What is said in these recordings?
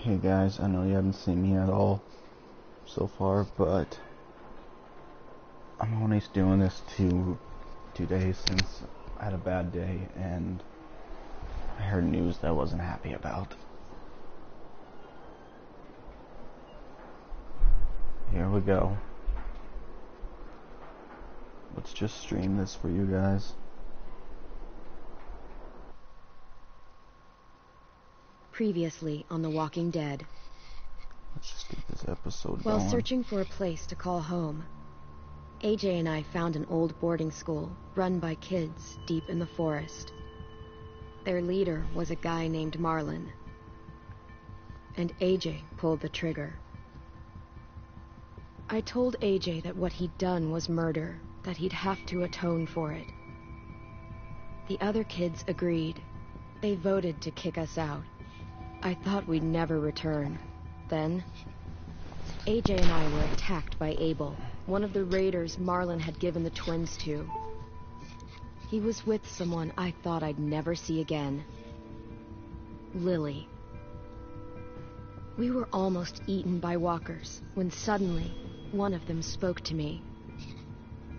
Hey guys, I know you haven't seen me at all so far, but I'm only doing this 2 days since I had a bad day and I heard news that I wasn't happy about. Here we go. Let's just stream this for you guys. Previously on The Walking Dead. Let's just get this episode While going. searching for a place to call home, AJ and I found an old boarding school run by kids deep in the forest. Their leader was a guy named Marlon, and AJ pulled the trigger. I told AJ that what he'd done was murder, that he'd have to atone for it. The other kids agreed. They voted to kick us out. I thought we'd never return. Then, AJ and I were attacked by Abel, one of the raiders Marlon had given the twins to. He was with someone I thought I'd never see again. Lily. We were almost eaten by walkers when suddenly one of them spoke to me.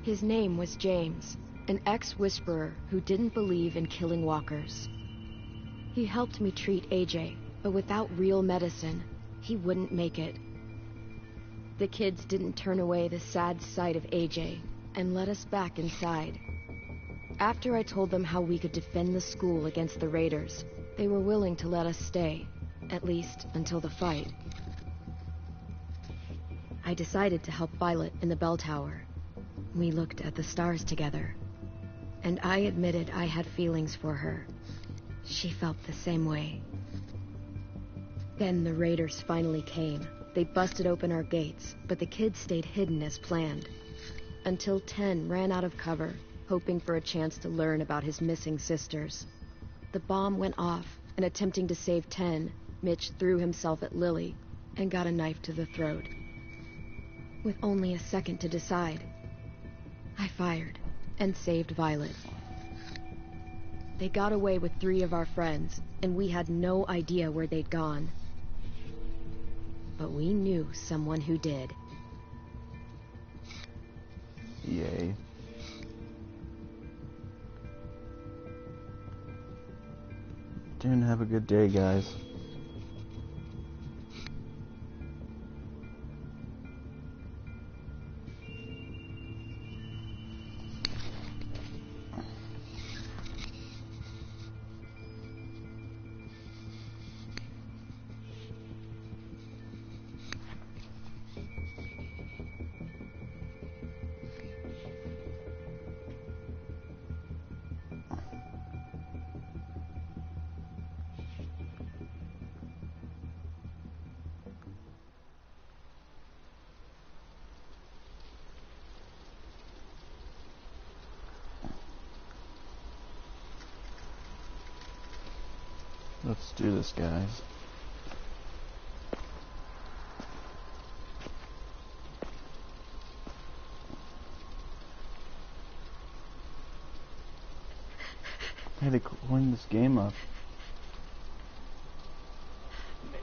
His name was James, an ex-whisperer who didn't believe in killing walkers. He helped me treat AJ, but without real medicine, he wouldn't make it. The kids didn't turn away the sad sight of AJ and let us back inside. After I told them how we could defend the school against the raiders, they were willing to let us stay, at least until the fight. I decided to help Violet in the bell tower. We looked at the stars together, and I admitted I had feelings for her. She felt the same way. Then the raiders finally came. They busted open our gates, but the kids stayed hidden as planned. Until 10 ran out of cover, hoping for a chance to learn about his missing sisters. The bomb went off, and attempting to save 10, Mitch threw himself at Lily and got a knife to the throat. With only a second to decide, I fired and saved Violet. They got away with 3 of our friends, and we had no idea where they'd gone. But we knew someone who did. Yay. Didn't have a good day, guys. Let's do this, guys. Hey, they cleaned this game up.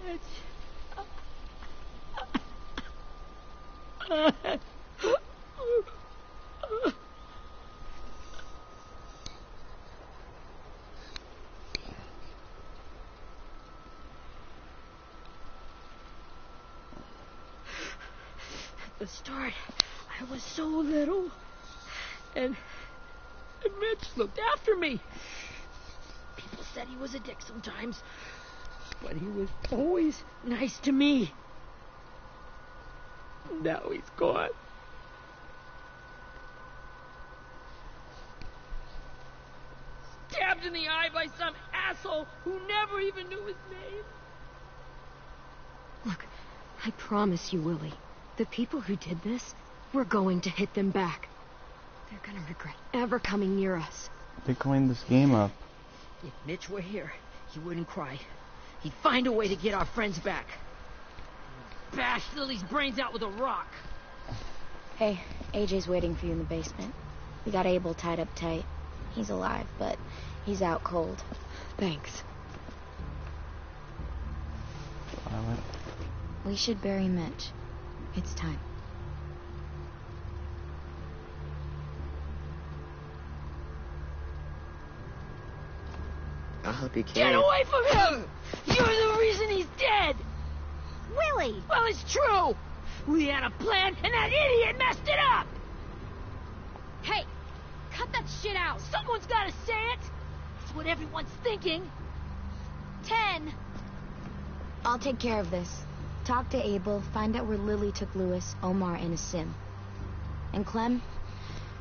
Mitch. At the start, I was so little, and Mitch looked after me. People said he was a dick sometimes, but he was always nice to me. Now he's gone. Stabbed in the eye by some asshole who never even knew his name. Look, I promise you, Willie, the people who did this, we're going to hit them back. They're gonna regret ever coming near us. They cleaned this game up. If Mitch were here, he wouldn't cry. He'd find a way to get our friends back. Bash Lily's brains out with a rock. Hey, AJ's waiting for you in the basement. We got Abel tied up tight. He's alive, but he's out cold. Thanks. Violet. We should bury Mitch. It's time. I'll help you Get carry it. away from him! You're the reason he's dead! Willie! Well, it's true! We had a plan, and that idiot messed it up! Hey! Cut that shit out! Someone's gotta say it! That's what everyone's thinking. 10! I'll take care of this. Talk to Abel, find out where Lily took Lewis, Omar, and a sim. And Clem,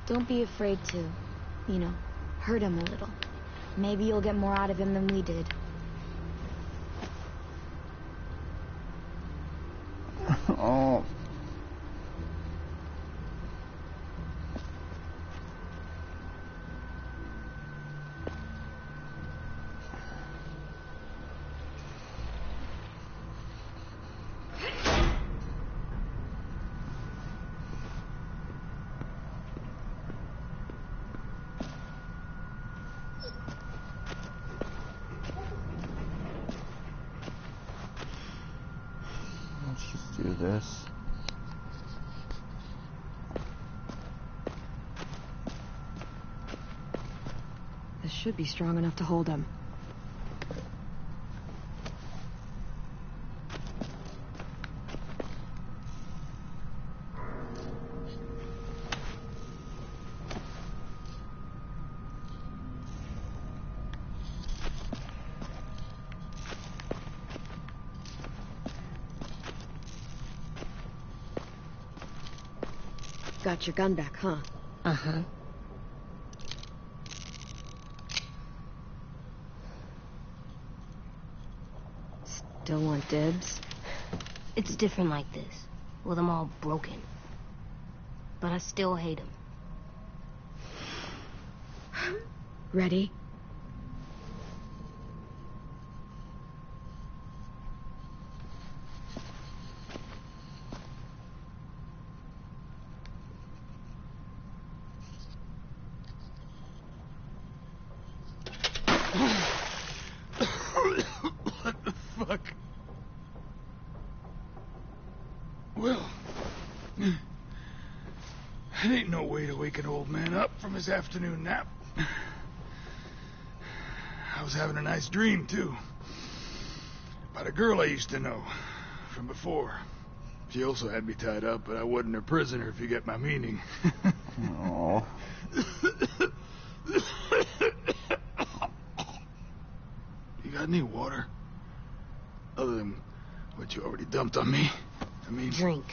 don't be afraid to, hurt him a little. Maybe you'll get more out of him than we did. Oh. Let's just do this. This should be strong enough to hold him. Got your gun back, huh? Uh-huh. Still want dibs? It's different like this, with them all broken. But I still hate him. Ready? What the fuck? Well, it ain't no way to wake an old man up from his afternoon nap. I was having a nice dream, too. About a girl I used to know from before. She also had me tied up, but I wasn't her prisoner, if you get my meaning. Oh. You got any water? Other than what you already dumped on me? I mean... Drink.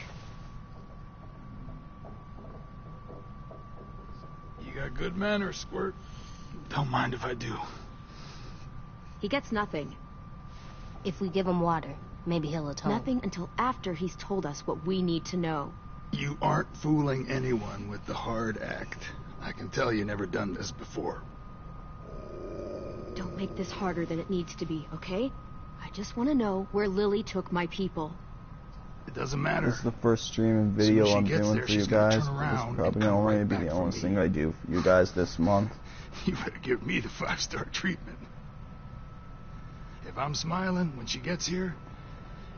You got good manners, Squirt. Don't mind if I do. He gets nothing. If we give him water, maybe he'll atone. Nothing until after he's told us what we need to know. You aren't fooling anyone with the hard act. I can tell you never done this before. Don't make this harder than it needs to be, okay? I just want to know where Lily took my people. It doesn't matter. This is the first stream and video Soon as she I'm gets doing there, for you she's gonna guys. turn This around is and probably come gonna right be back the for only me. thing I do for you guys this month. You better give me the 5-star treatment. If I'm smiling when she gets here,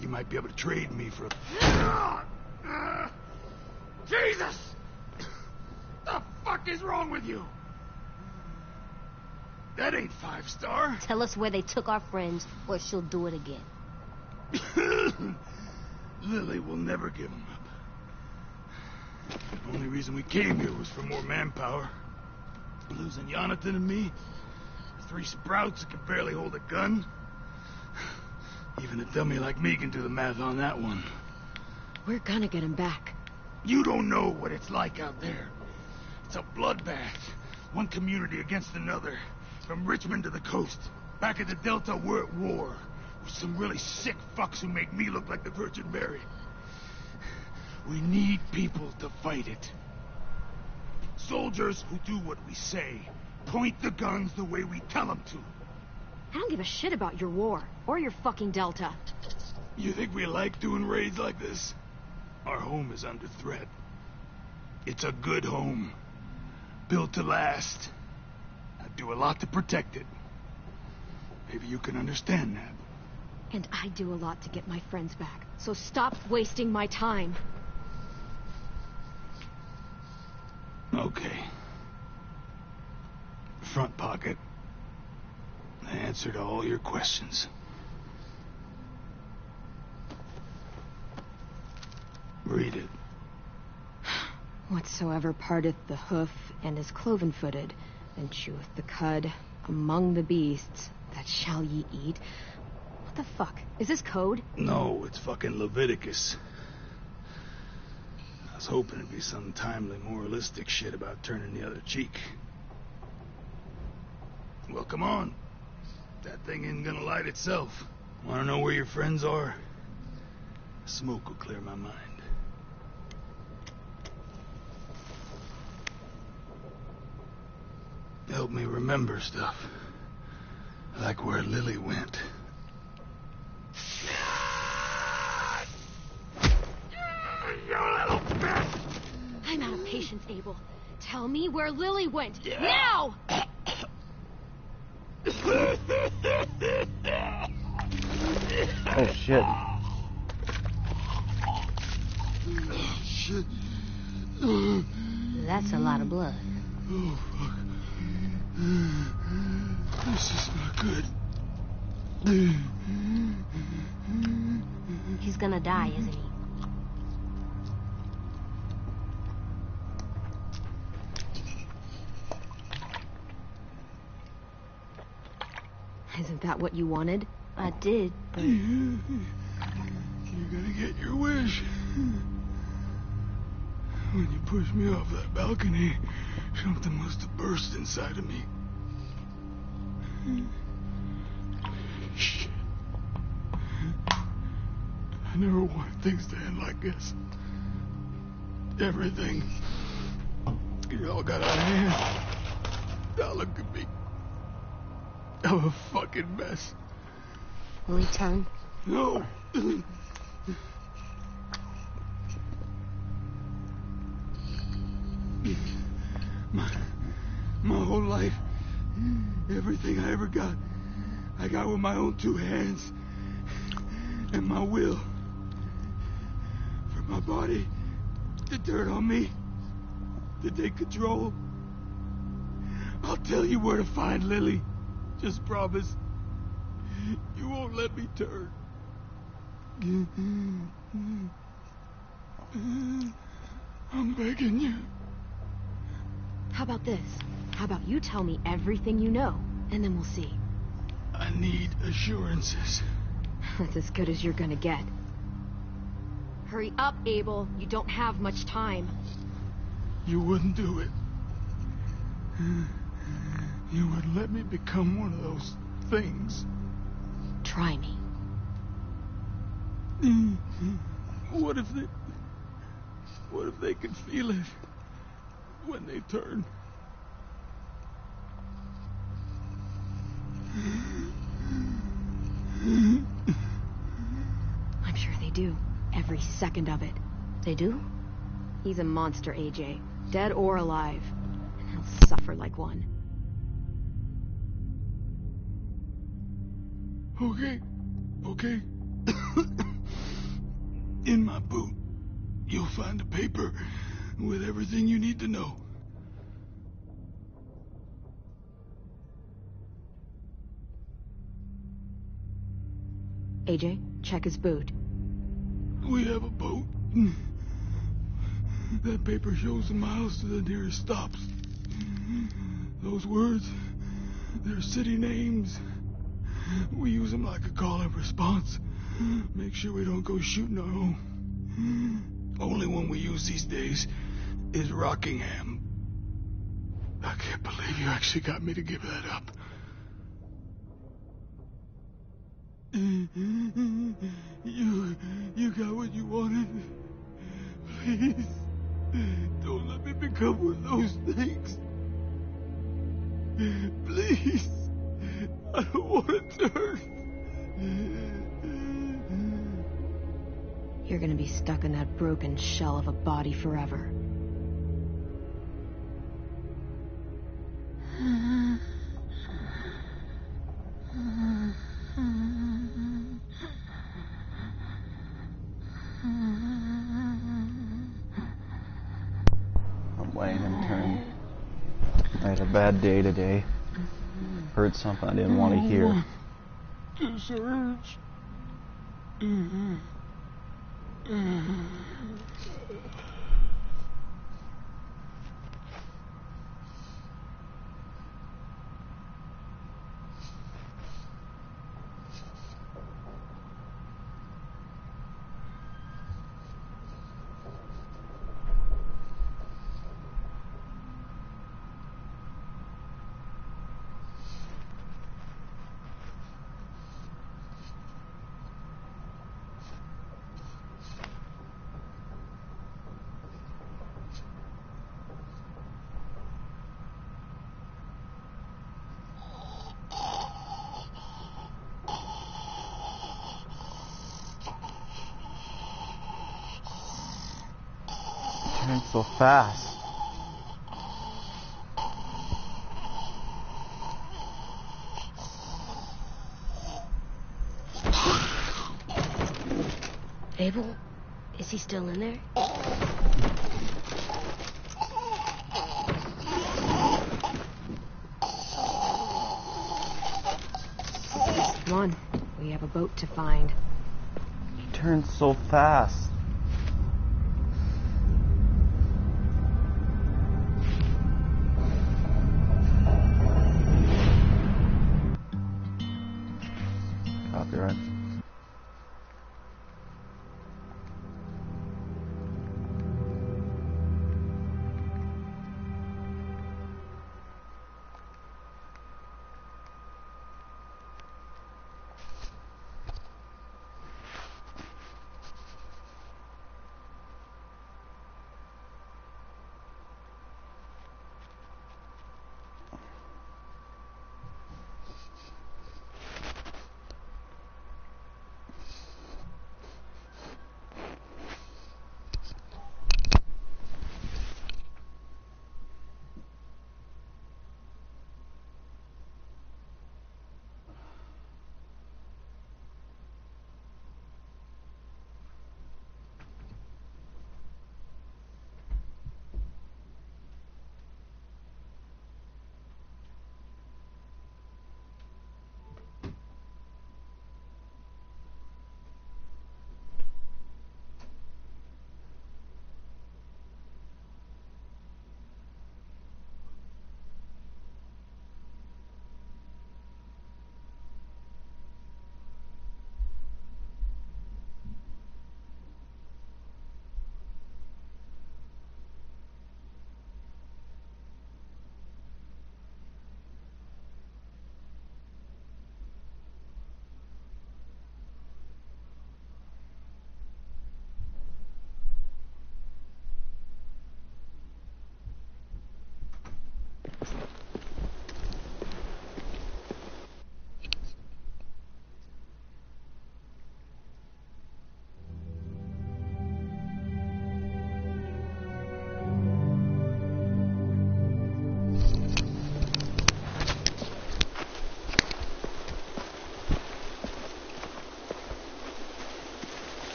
you might be able to trade me for a... Jesus! The fuck is wrong with you? That ain't 5-star. Tell us where they took our friends, or she'll do it again. Lily will never give him up. The only reason we came here was for more manpower. Losing Jonathan and me, 3 sprouts that can barely hold a gun. Even a dummy like me can do the math on that one. We're gonna get him back. You don't know what it's like out there. It's a bloodbath. One community against another. From Richmond to the coast. Back at the Delta, we're at war. With some really sick fucks who make me look like the Virgin Mary. We need people to fight it. Soldiers who do what we say. Point the guns the way we tell them to. I don't give a shit about your war, or your fucking Delta. You think we like doing raids like this? Our home is under threat. It's a good home. Built to last. I'd do a lot to protect it. Maybe you can understand that. And I do a lot to get my friends back, so stop wasting my time. Okay. Front pocket. The answer to all your questions. Read it. Whatsoever parteth the hoof and is cloven-footed, and cheweth the cud among the beasts, that shall ye eat. What the fuck? Is this code? No, it's fucking Leviticus. I was hoping it'd be some timely moralistic shit about turning the other cheek. Well, come on. That thing isn't gonna light itself. Wanna know where your friends are? Smoke will clear my mind. Help me remember stuff. Like where Lily went. You little bitch! I'm out of patience, Abel. Tell me where Lily went. Now! Oh shit. Shit. That's a lot of blood. Oh, fuck. This is not good. He's gonna die, isn't he? Isn't that what you wanted? I did, but You're gonna get your wish. When you pushed me off that balcony, something must have burst inside of me. Shit. I never wanted things to end like this. Everything. It all got out of hand. Now look at me. I'm a fucking mess. will he turn? No. My whole life, everything I ever got, I got with my own two hands and my will. For my body to turn on me, to take control. I'll tell you where to find Lily. Just promise. You won't let me turn. I'm begging you. How about this? How about you tell me everything you know, and then we'll see. I need assurances. That's as good as you're gonna get. Hurry up, Abel. You don't have much time. You wouldn't do it. You would let me become one of those things. Try me. What if they can feel it when they turn? I'm sure they do. Every second of it. They do? He's a monster, AJ. Dead or alive. And he'll suffer like one. Okay. In my boot, you'll find a paper with everything you need to know. AJ, check his boot. We have a boat. That paper shows the miles to the nearest stops. Those words, they're city names. We use them like a call and response. Make sure we don't go shooting our own. Only one we use these days is Rockingham. I can't believe you actually got me to give that up. You got what you wanted. Please, don't let me become one of those things. Please, I don't want to turn. You're gonna be stuck in that broken shell of a body forever. bad day today. Heard something I didn't want to hear. This hurts. Turning so fast. Abel? Is he still in there? Come on, we have a boat to find. He turns so fast. Copyright.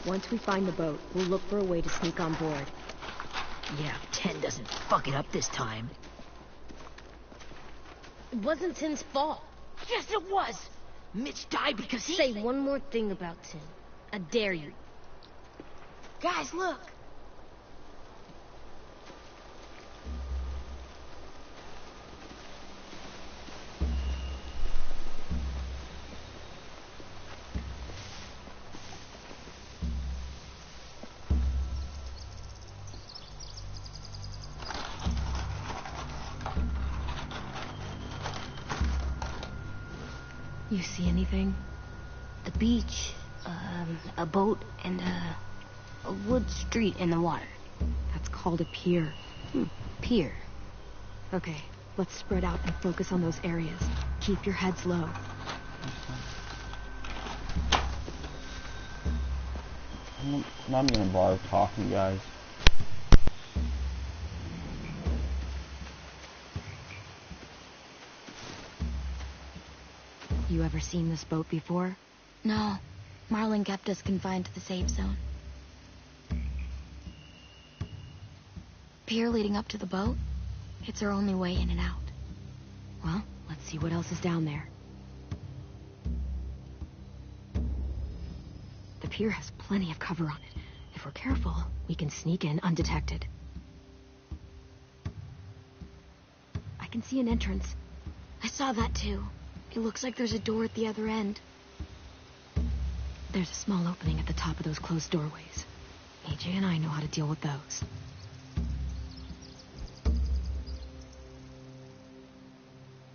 Once we find the boat, we'll look for a way to sneak on board. Yeah, 10 doesn't fuck it up this time. It wasn't Tin's fault. Yes, it was! Mitch died because he... Say one more thing about Tin. I dare you. Guys, look! You see anything? The beach, a boat, and a wood street in the water. That's called a pier. Pier. Okay, let's spread out and focus on those areas. Keep your heads low. I'm not gonna bother talking, guys. You ever seen this boat before? No. Marlin kept us confined to the safe zone. pier leading up to the boat? It's our only way in and out. Well, let's see what else is down there. The pier has plenty of cover on it. If we're careful, we can sneak in undetected. I can see an entrance. I saw that too. It looks like there's a door at the other end. There's a small opening at the top of those closed doorways. AJ and I know how to deal with those.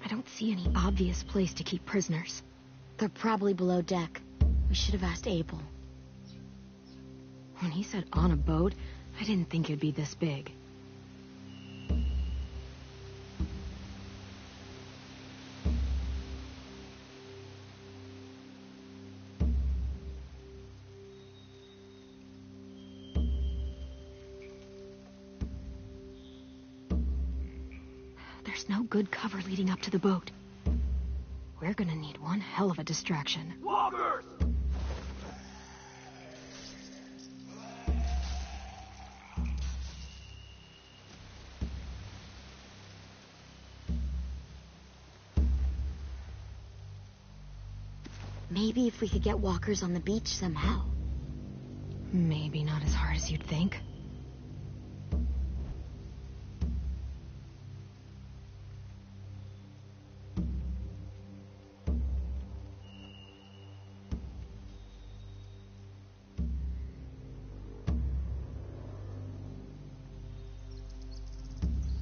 I don't see any obvious place to keep prisoners. They're probably below deck. We should have asked Abel. When he said on a boat, I didn't think it'd be this big. There's no good cover leading up to the boat. We're gonna need one hell of a distraction. Walkers! Maybe if we could get walkers on the beach somehow. Maybe not as hard as you'd think.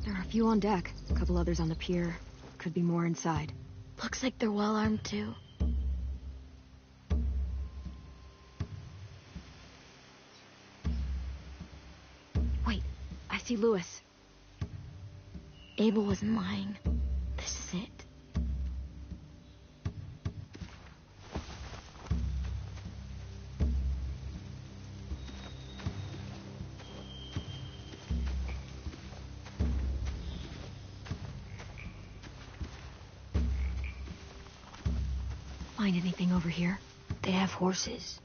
There are a few on deck, a couple others on the pier. Could be more inside. Looks like they're well armed too. Wait, I see Lewis. Abel wasn't lying. This is it. Find anything over here? They have horses.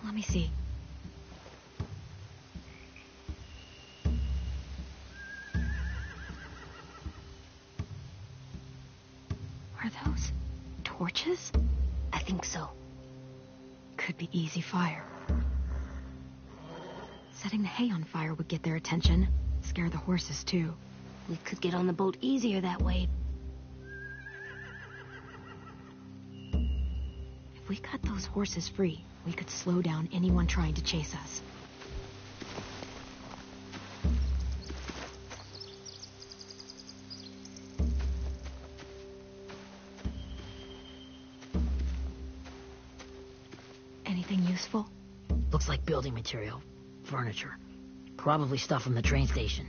Let me see. Are those torches? I think so. Could be easy fire. Setting the hay on fire would get their attention. Scare the horses, too. We could get on the boat easier that way. If we cut those horses free, we could slow down anyone trying to chase us. Anything useful? Looks like building material. Furniture. Probably stuff from the train station.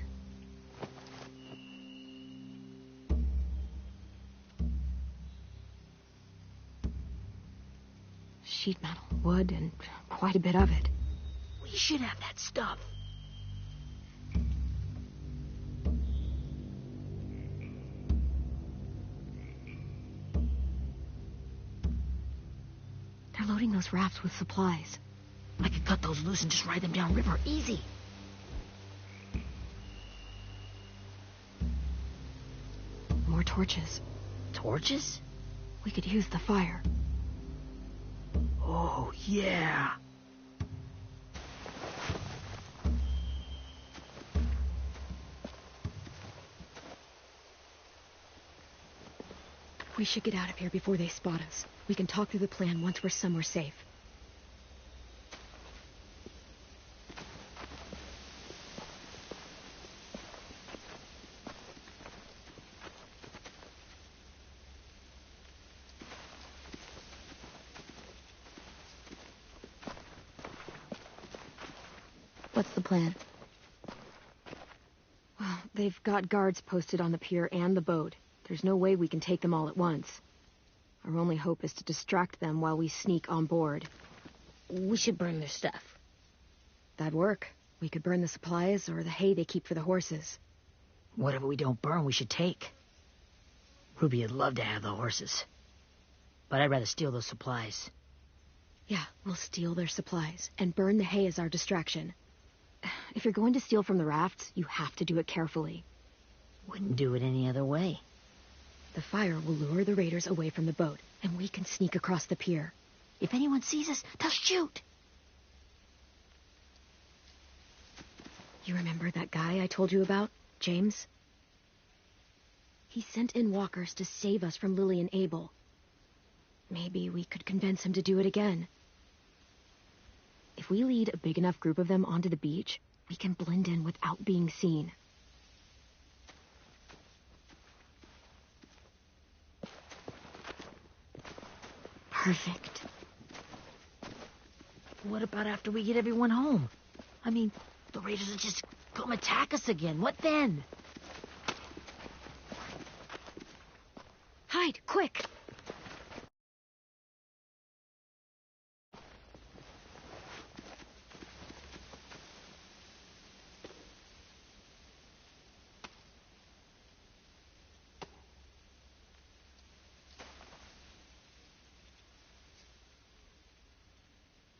Sheet metal, wood, and quite a bit of it. We should have that stuff. They're loading those rafts with supplies. I could cut those loose and just ride them downriver. Easy. More torches. Torches? We could use the fire. Oh, yeah. We should get out of here before they spot us. We can talk through the plan once we're somewhere safe. What's the plan? Well, they've got guards posted on the pier and the boat. There's no way we can take them all at once. Our only hope is to distract them while we sneak on board. We should burn their stuff. That'd work. We could burn the supplies or the hay they keep for the horses. Whatever we don't burn, we should take. Ruby would love to have the horses. But I'd rather steal those supplies. Yeah, we'll steal their supplies and burn the hay as our distraction. if you're going to steal from the rafts, you have to do it carefully. Wouldn't do it any other way. The fire will lure the raiders away from the boat, and we can sneak across the pier. If anyone sees us, they'll shoot. You remember that guy I told you about, James? He sent in walkers to save us from Lily and Abel. Maybe we could convince him to do it again. If we lead a big enough group of them onto the beach, we can blend in without being seen. Perfect. What about after we get everyone home? I mean, the raiders will just come attack us again. What then? Hide, quick!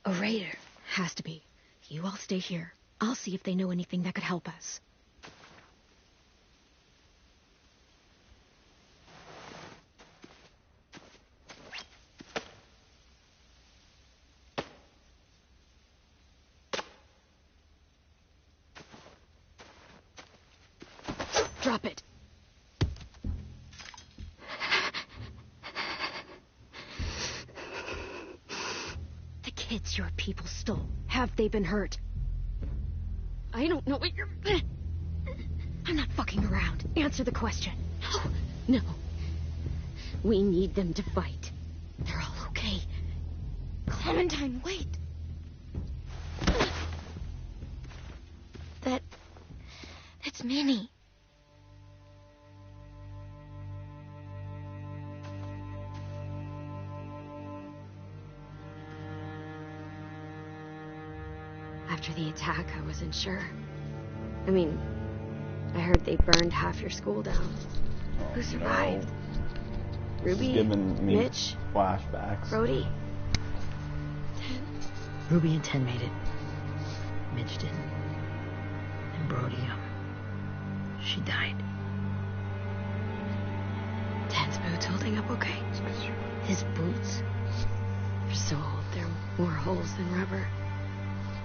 A raider. Has to be. You all stay here. I'll see if they know anything that could help us. Drop it. The kids your people stole. Have they been hurt? I don't know what you're... I'm not fucking around. Answer the question. No. No. We need them to fight. They're all okay. Clementine, wait. That's Minnie. After the attack, I wasn't sure. I mean, I heard they burned half your school down. Who survived? No. Ruby? It's giving me Mitch? flashbacks. Brody? Ruby and Ten made it. Mitch didn't. And Brody, she died. Ten's boots holding up okay? His boots? They're so old, they're more holes than rubber.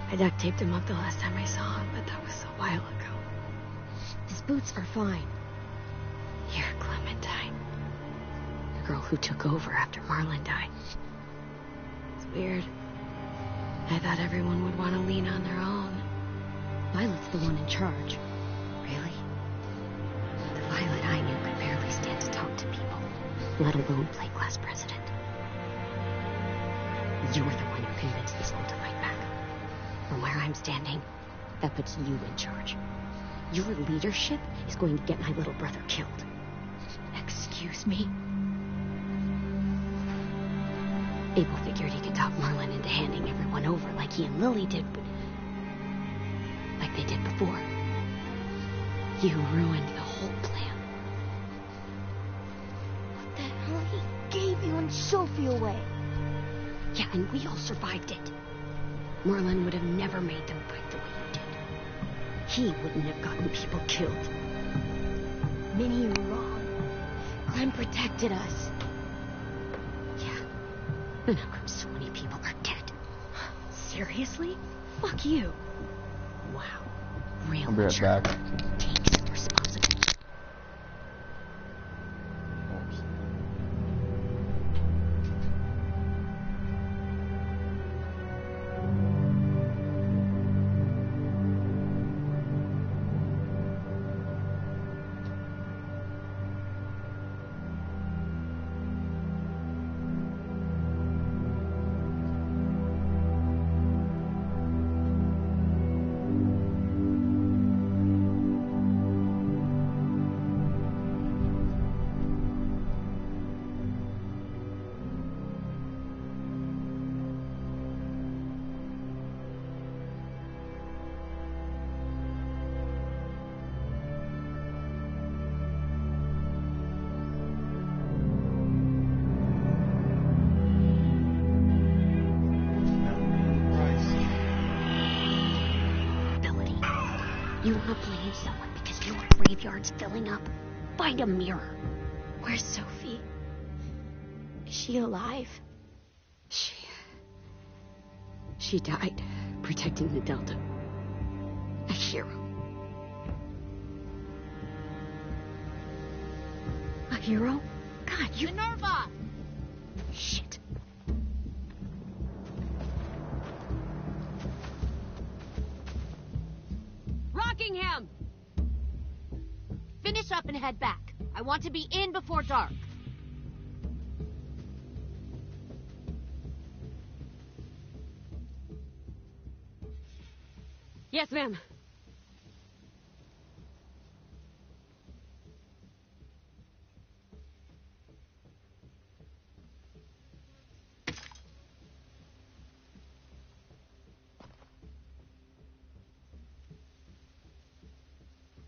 I duct taped him up the last time I saw him, but that was a while ago. His boots are fine. You're Clementine. The girl who took over after Marlon died. It's weird. I thought everyone would want to lean on their own. Violet's the one in charge. Really? The Violet I knew could barely stand to talk to people, let alone play class president. You're the one who convinced the school to fight back. From where I'm standing, that puts you in charge. Your leadership is going to get my little brother killed. Excuse me? Abel figured he could talk Marlon into handing everyone over like he and Lily did, but... like they did before. You ruined the whole plan. What the hell? He gave you and Sophie away. Yeah, and we all survived it. Marlon would have never made them fight the way you did. He wouldn't have gotten people killed. Minnie, you're wrong. Clem protected us. Yeah. And how come so many people are dead? Seriously? Fuck you. Wow. Real I'll be right mature. back. Take some responsibility. Oops. want to blame someone because your graveyard's filling up? Find a mirror. Where's Sophie? Is she alive? She died protecting the Delta. A hero. A hero? God, you... Minerva! Shit. Rockingham! Finish up and head back. I want to be in before dark. Yes, ma'am.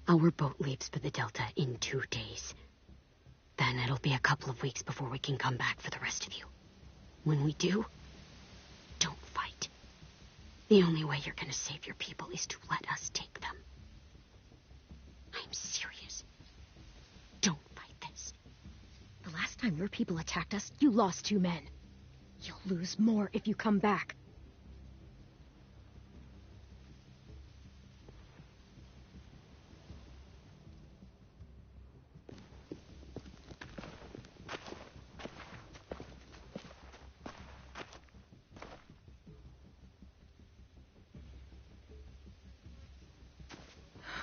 Our boat leaves for the Delta in 2 days. Then it'll be a couple of weeks before we can come back for the rest of you. When we do, don't fight. The only way you're gonna save your people is to let us take them. I'm serious. Don't fight this. The last time your people attacked us, you lost 2 men. You'll lose more if you come back.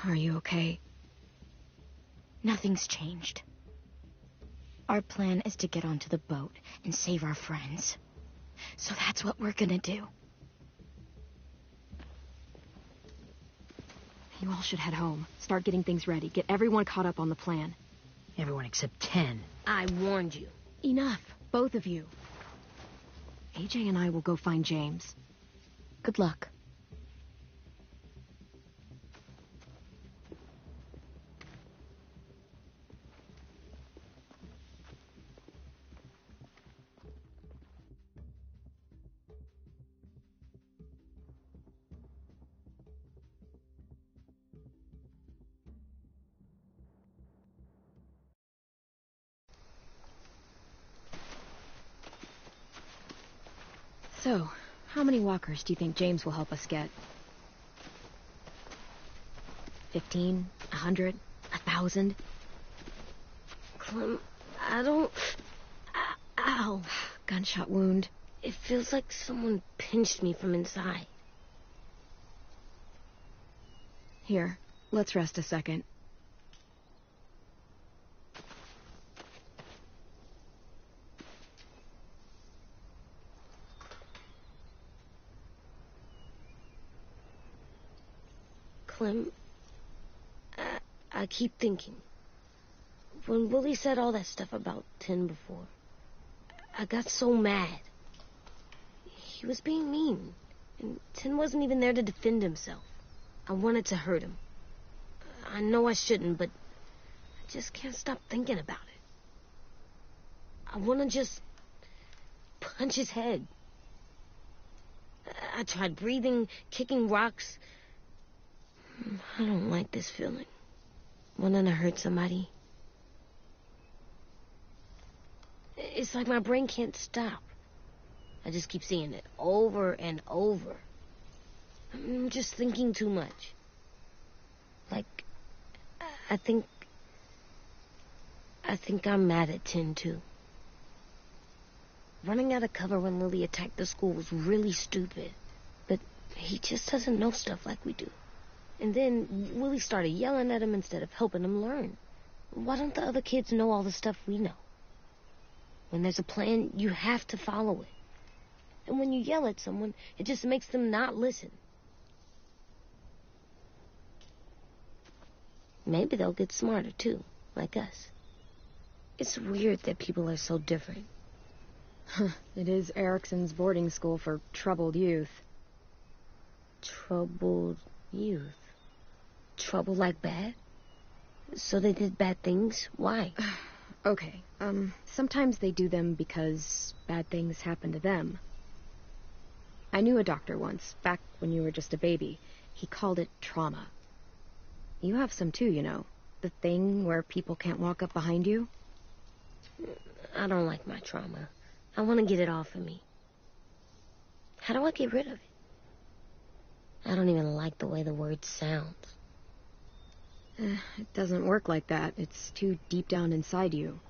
Are you okay? Nothing's changed. Our plan is to get onto the boat and save our friends. So that's what we're gonna do. You all should head home. Start getting things ready. Get everyone caught up on the plan. Everyone except 10. I warned you. Enough, both of you. AJ and I will go find James. Good luck. So, how many walkers do you think James will help us get? 15? 100? 1,000? Clem, I don't... Ow. Gunshot wound. It feels like someone pinched me from inside. Here, let's rest a second. Clem, I keep thinking. When Willie said all that stuff about 10 before, I got so mad. He was being mean, and 10 wasn't even there to defend himself. I wanted to hurt him. I know I shouldn't, but I just can't stop thinking about it. I want to just punch his head. I tried breathing, kicking rocks. I don't like this feeling. Wanting to hurt somebody. It's like my brain can't stop. I just keep seeing it over and over. I'm just thinking too much. Like, I think I'm mad at 10 too. Running out of cover when Lily attacked the school was really stupid. But he just doesn't know stuff like we do. And then Willie started yelling at him instead of helping him learn. Why don't the other kids know all the stuff we know? When there's a plan, you have to follow it. And when you yell at someone, it just makes them not listen. Maybe they'll get smarter too, like us. It's weird that people are so different. It is Erickson's boarding school for troubled youth. Troubled youth? Trouble like bad? So they did bad things? Why? Okay, sometimes they do them because bad things happen to them. I knew a doctor once, back when you were just a baby. He called it trauma. You have some too, you know. The thing where people can't walk up behind you. I don't like my trauma. I want to get it off of me. How do I get rid of it? I don't even like the way the word sounds. It doesn't work like that. It's too deep down inside you.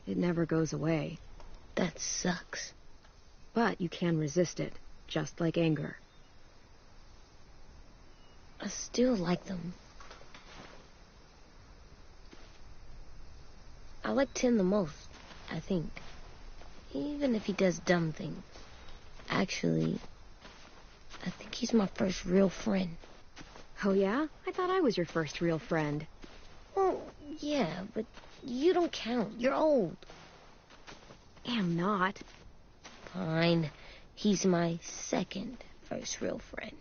It never goes away. That sucks. But you can resist it, just like anger. I still like them. I like Tim the most, I think. Even if he does dumb things. Actually, I think he's my first real friend. Oh yeah? I thought I was your first real friend. Well, yeah, but you don't count. You're old. Am not. Fine. He's my second first real friend.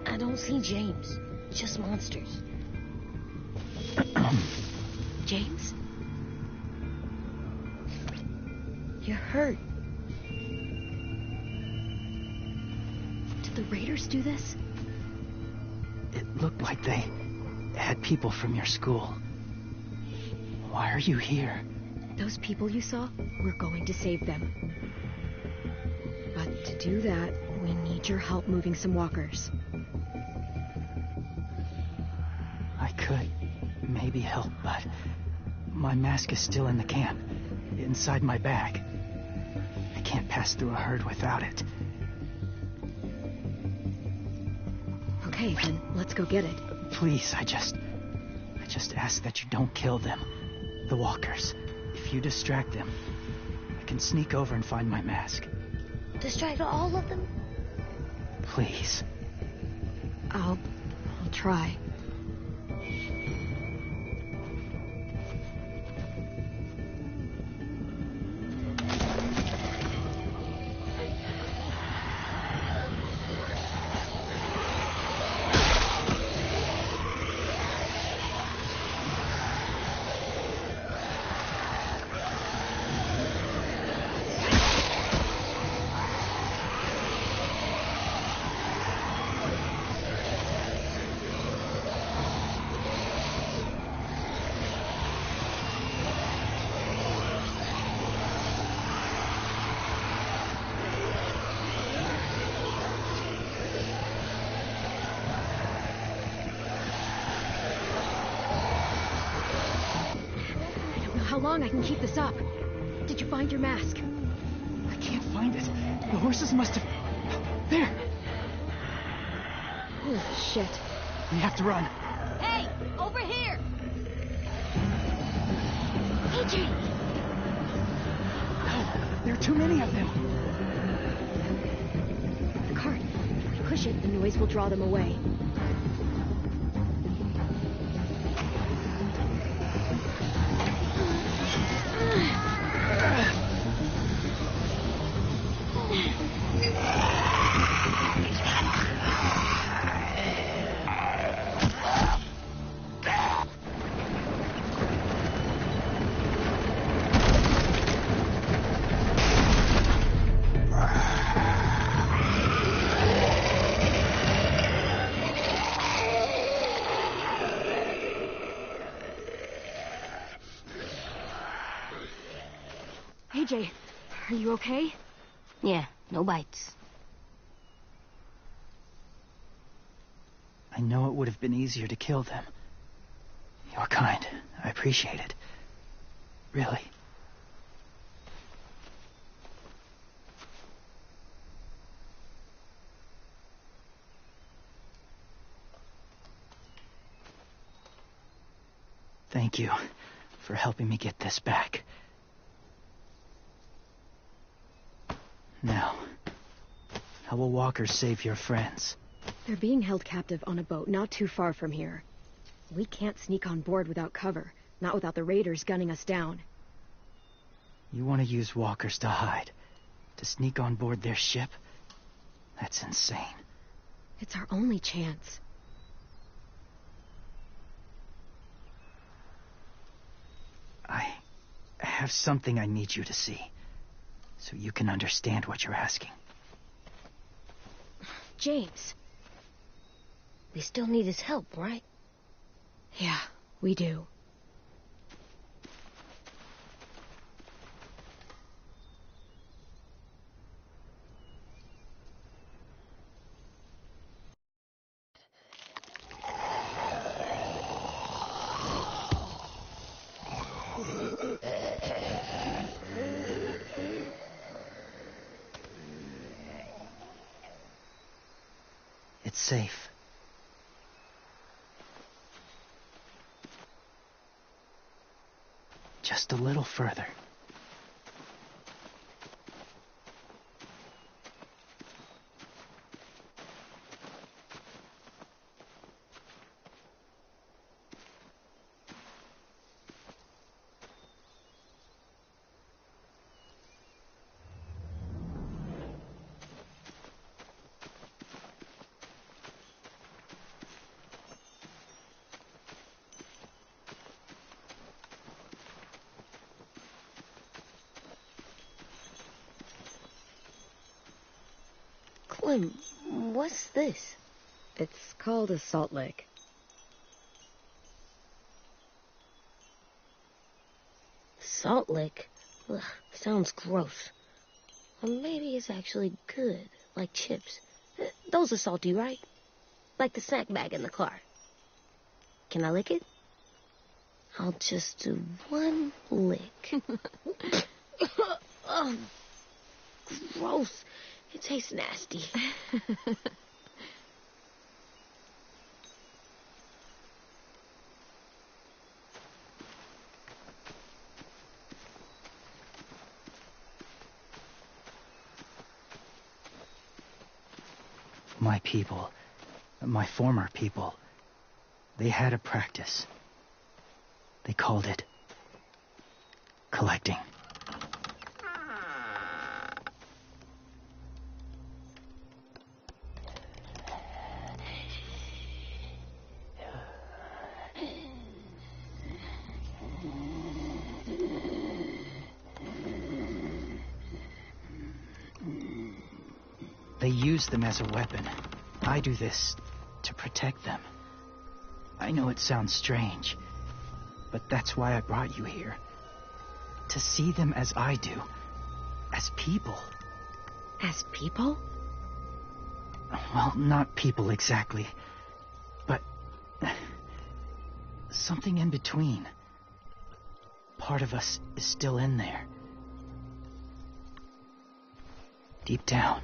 I don't see James. Just monsters. James? You're hurt. Did the raiders do this? It looked like they had people from your school. Why are you here? Those people you saw, we're going to save them. But to do that, we need your help moving some walkers. I could maybe help, but my mask is still in the camp, inside my bag. I can't pass through a herd without it. Okay, then let's go get it. Please, I just ask that you don't kill them. The walkers. If you distract them, I can sneak over and find my mask. Distract all of them? Please. I'll try. how long I can keep this up. Did you find your mask? I can't find it. The horses must have... There! Oh, shit. We have to run. Hey, over here! AJ! No, there are too many of them. The cart. If we push it, the noise will draw them away. AJ, are you okay? Yeah, no bites. I know it would have been easier to kill them. You're kind. I appreciate it. Really. Thank you for helping me get this back. Now, how will walkers save your friends? They're being held captive on a boat not too far from here. We can't sneak on board without cover, not without the raiders gunning us down. You want to use walkers to hide? To sneak on board their ship? That's insane. It's our only chance. I have something I need you to see, so you can understand what you're asking. James. We still need his help, right? Yeah, we do. It's safe. Just a little further. Clem, what's this? It's called a salt lick. Salt lick? Ugh, sounds gross. Or maybe it's actually good, like chips. Those are salty, right? Like the snack bag in the car. Can I lick it? I'll just do one lick. Ugh, gross. It tastes nasty. My people, my former people, they had a practice. They called it collecting. They use them as a weapon. I do this to protect them. I know it sounds strange, but that's why I brought you here. To see them as I do. As people. As people? Well, not people exactly, but something in between. part of us is still in there. Deep down.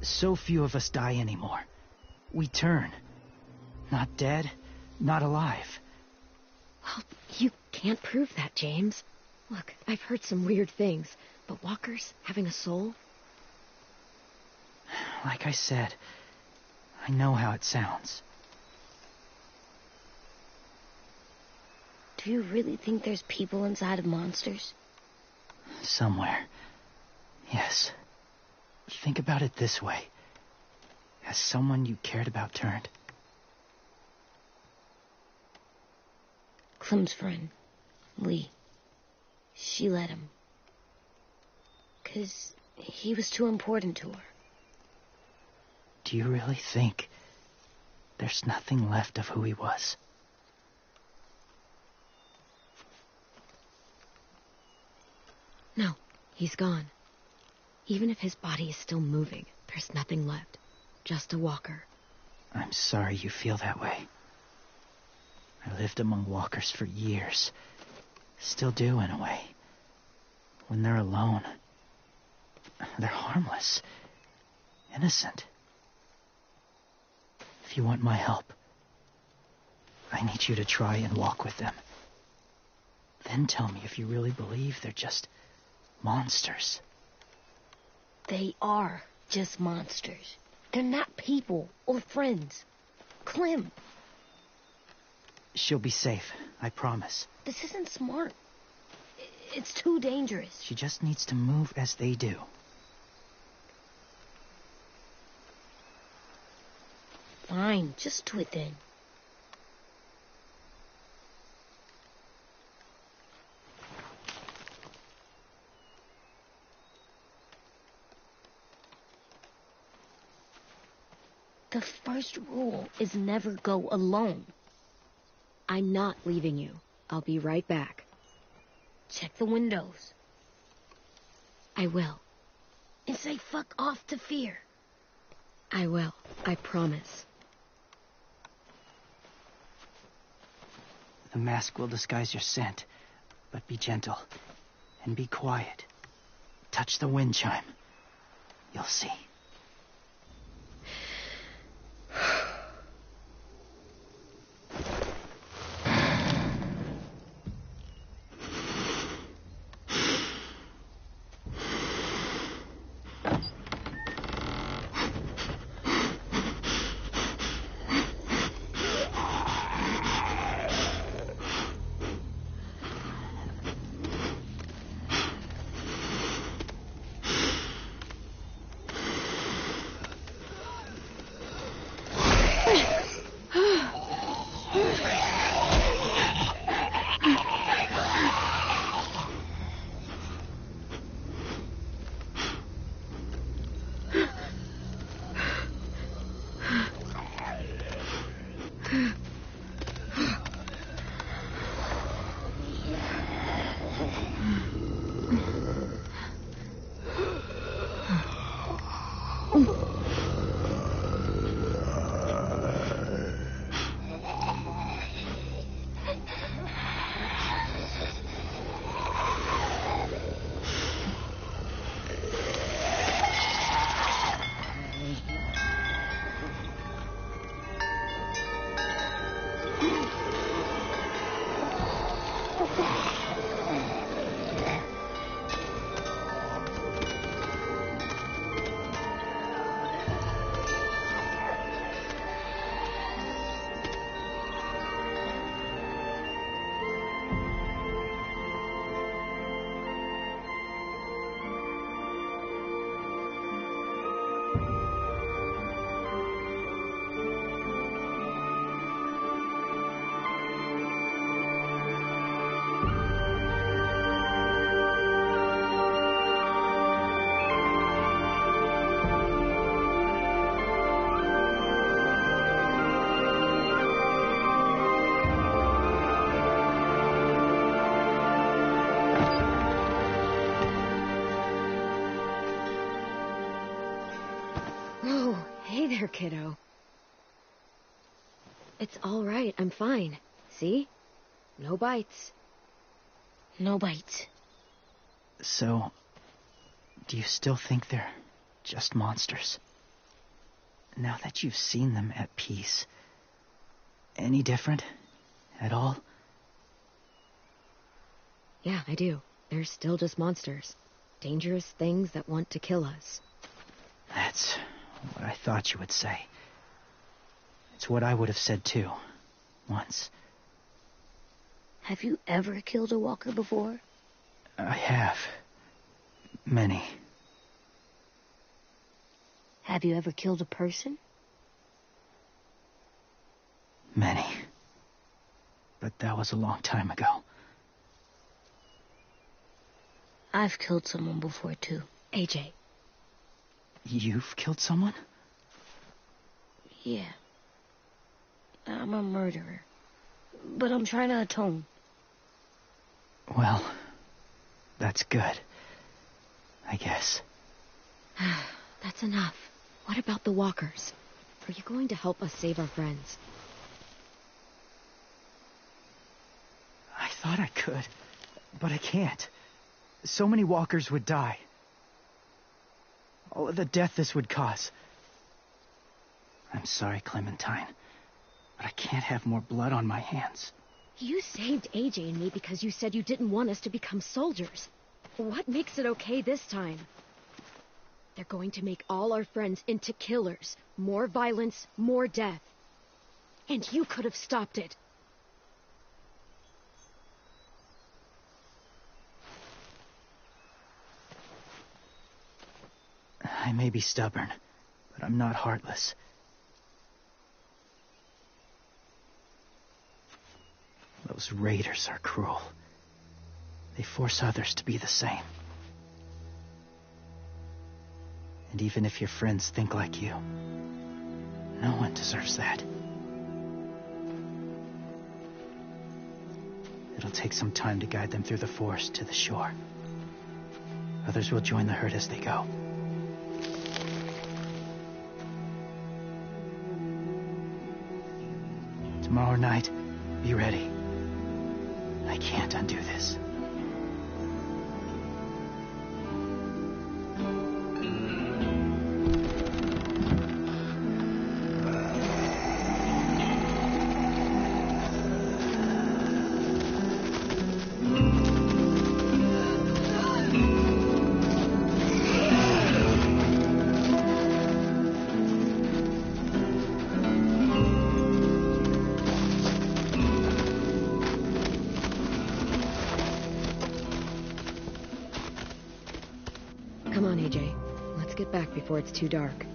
So few of us die anymore. We turn. Not dead, not alive. Well, you can't prove that, James. Look, I've heard some weird things, but walkers having a soul? Like I said, I know how it sounds. Do you really think there's people inside of monsters? Somewhere. Yes. Think about it this way. Has someone you cared about turned? Clem's friend, Lee. She let him. 'Cause he was too important to her. Do you really think there's nothing left of who he was? No, he's gone. Even if his body is still moving, there's nothing left. Just a walker. I'm sorry you feel that way. I lived among walkers for years. Still do, in a way. When they're alone, they're harmless. Innocent. If you want my help, I need you to try and walk with them. Then tell me if you really believe they're just monsters. They are just monsters. They're not people or friends. Clem, She'll be safe, I promise. this isn't smart. It's too dangerous. She just needs to move as they do. Fine, just do it then. The first rule is never go alone. I'm not leaving you. I'll be right back. Check the windows. I will. And say fuck off to fear. I will. I promise. The mask will disguise your scent, but be gentle and be quiet. Touch the wind chime. You'll see. Oh, hey there, kiddo. It's all right. I'm fine. See? No bites. No bites. So, do you still think they're just monsters? Now that you've seen them at peace, any different at all? Yeah, I do. They're still just monsters. Dangerous things that want to kill us. That's what I thought you would say. It's what I would have said too, once. Have you ever killed a walker before? I have. Many. Have you ever killed a person? Many. But that was a long time ago. I've killed someone before, too. AJ. You've killed someone? Yeah. I'm a murderer. But I'm trying to atone. Well, that's good. I guess. That's enough. What about the walkers? Are you going to help us save our friends? I thought I could, but I can't. So many walkers would die. All of the death this would cause. I'm sorry, Clementine, but I can't have more blood on my hands. You saved AJ and me because you said you didn't want us to become soldiers. What makes it okay this time? They're going to make all our friends into killers. More violence, more death. And you could have stopped it. I may be stubborn, but I'm not heartless. Those raiders are cruel. They force others to be the same. And even if your friends think like you, no one deserves that. It'll take some time to guide them through the forest to the shore. Others will join the herd as they go. Tomorrow night, be ready. I can't undo this. Come on, AJ. Let's get back before it's too dark.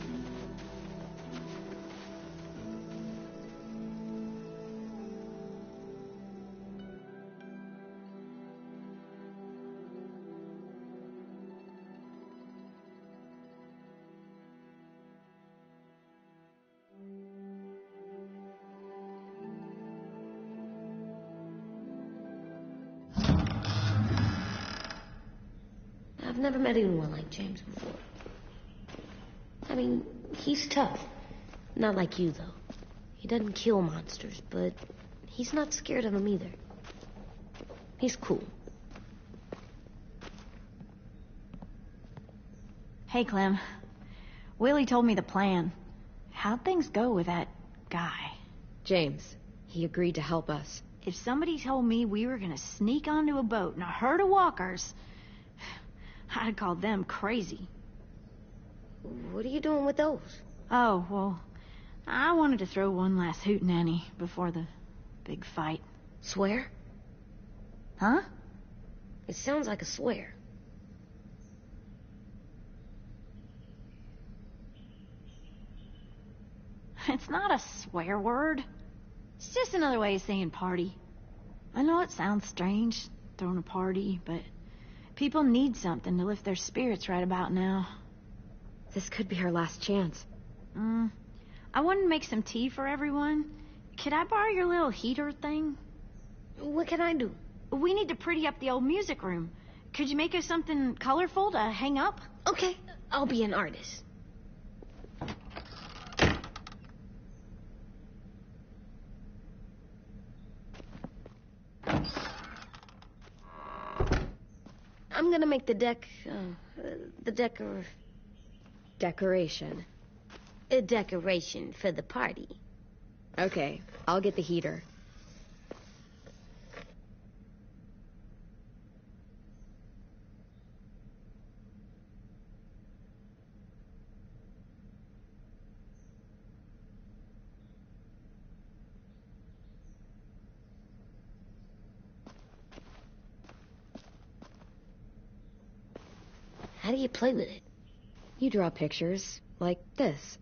I've never met anyone like James before. I mean, he's tough. Not like you, though. He doesn't kill monsters, but he's not scared of them either. He's cool. Hey, Clem. Willie told me the plan. How'd things go with that guy? James, he agreed to help us. If somebody told me we were gonna sneak onto a boat in a herd of walkers, I'd call them crazy. What are you doing with those? Oh, well, I wanted to throw one last hootenanny before the big fight. Swear? Huh? It sounds like a swear. It's not a swear word. It's just another way of saying party. I know it sounds strange, throwing a party, but people need something to lift their spirits right about now. This could be our last chance. I wanted to make some tea for everyone. Could I borrow your little heater thing? What can I do? We need to pretty up the old music room. Could you make us something colorful to hang up? Okay, I'll be an artist. I'm gonna make the Decoration. a decoration for the party. Okay, I'll get the heater. How do you play with it? You draw pictures, like this.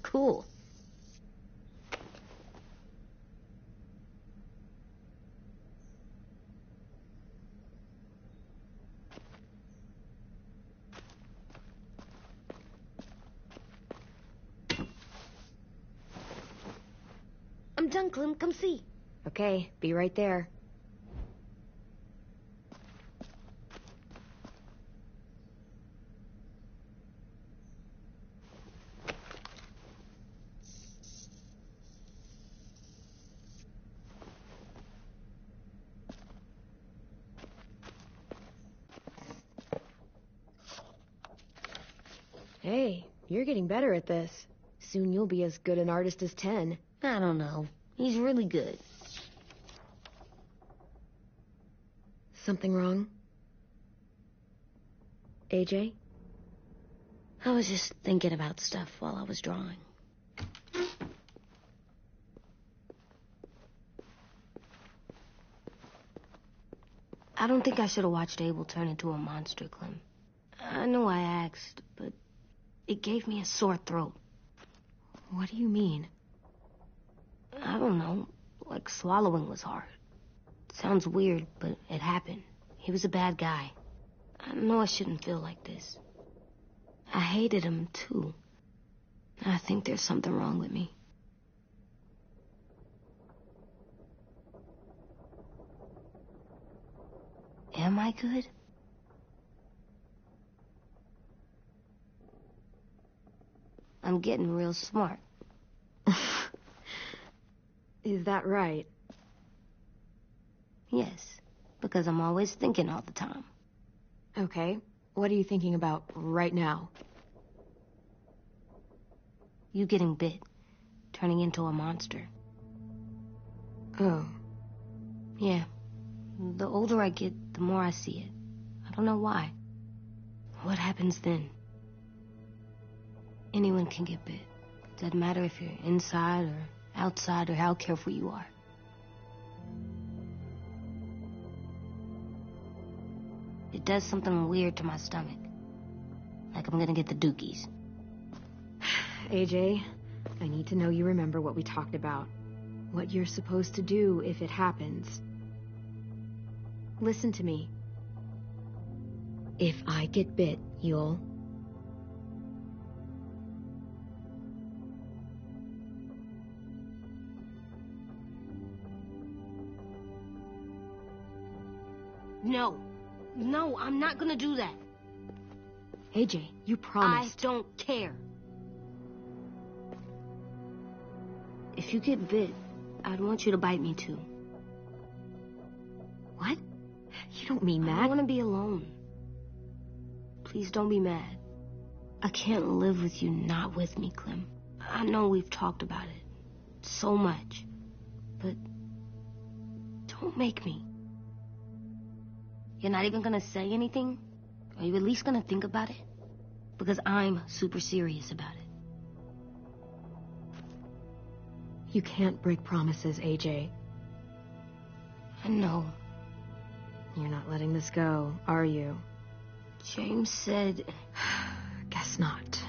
Cool. I'm done, Clem. Come see. Okay, be right there. Hey, you're getting better at this. Soon you'll be as good an artist as 10. I don't know. He's really good. Something wrong? AJ? I was just thinking about stuff while I was drawing. I don't think I should have watched Abel turn into a monster, Clem. I know I asked, but it gave me a sore throat. What do you mean? I don't know. Like swallowing was hard. Sounds weird, but it happened. He was a bad guy. I know I shouldn't feel like this. I hated him, too. I think there's something wrong with me. Am I good? I'm getting real smart. Is that right? Yes, because I'm always thinking all the time. Okay, what are you thinking about right now? You getting bit, turning into a monster. Oh. Yeah. The older I get, the more I see it. I don't know why. What happens then? Anyone can get bit. Doesn't matter if you're inside or outside or how careful you are. It does something weird to my stomach. Like I'm gonna get the dookies. AJ, I need to know you remember what we talked about. What you're supposed to do if it happens. Listen to me. If I get bit, you'll... No. No, I'm not gonna do that. AJ, you promised. I don't care. If you get bit, I'd want you to bite me too. What? You don't mean that. I want to be alone. Please don't be mad. I can't live with you not with me, Clem. I know we've talked about it so much, but don't make me. You're not even gonna say anything? Are you at least gonna think about it? Because I'm super serious about it. You can't break promises, AJ. I know. You're not letting this go, are you? James said Guess not.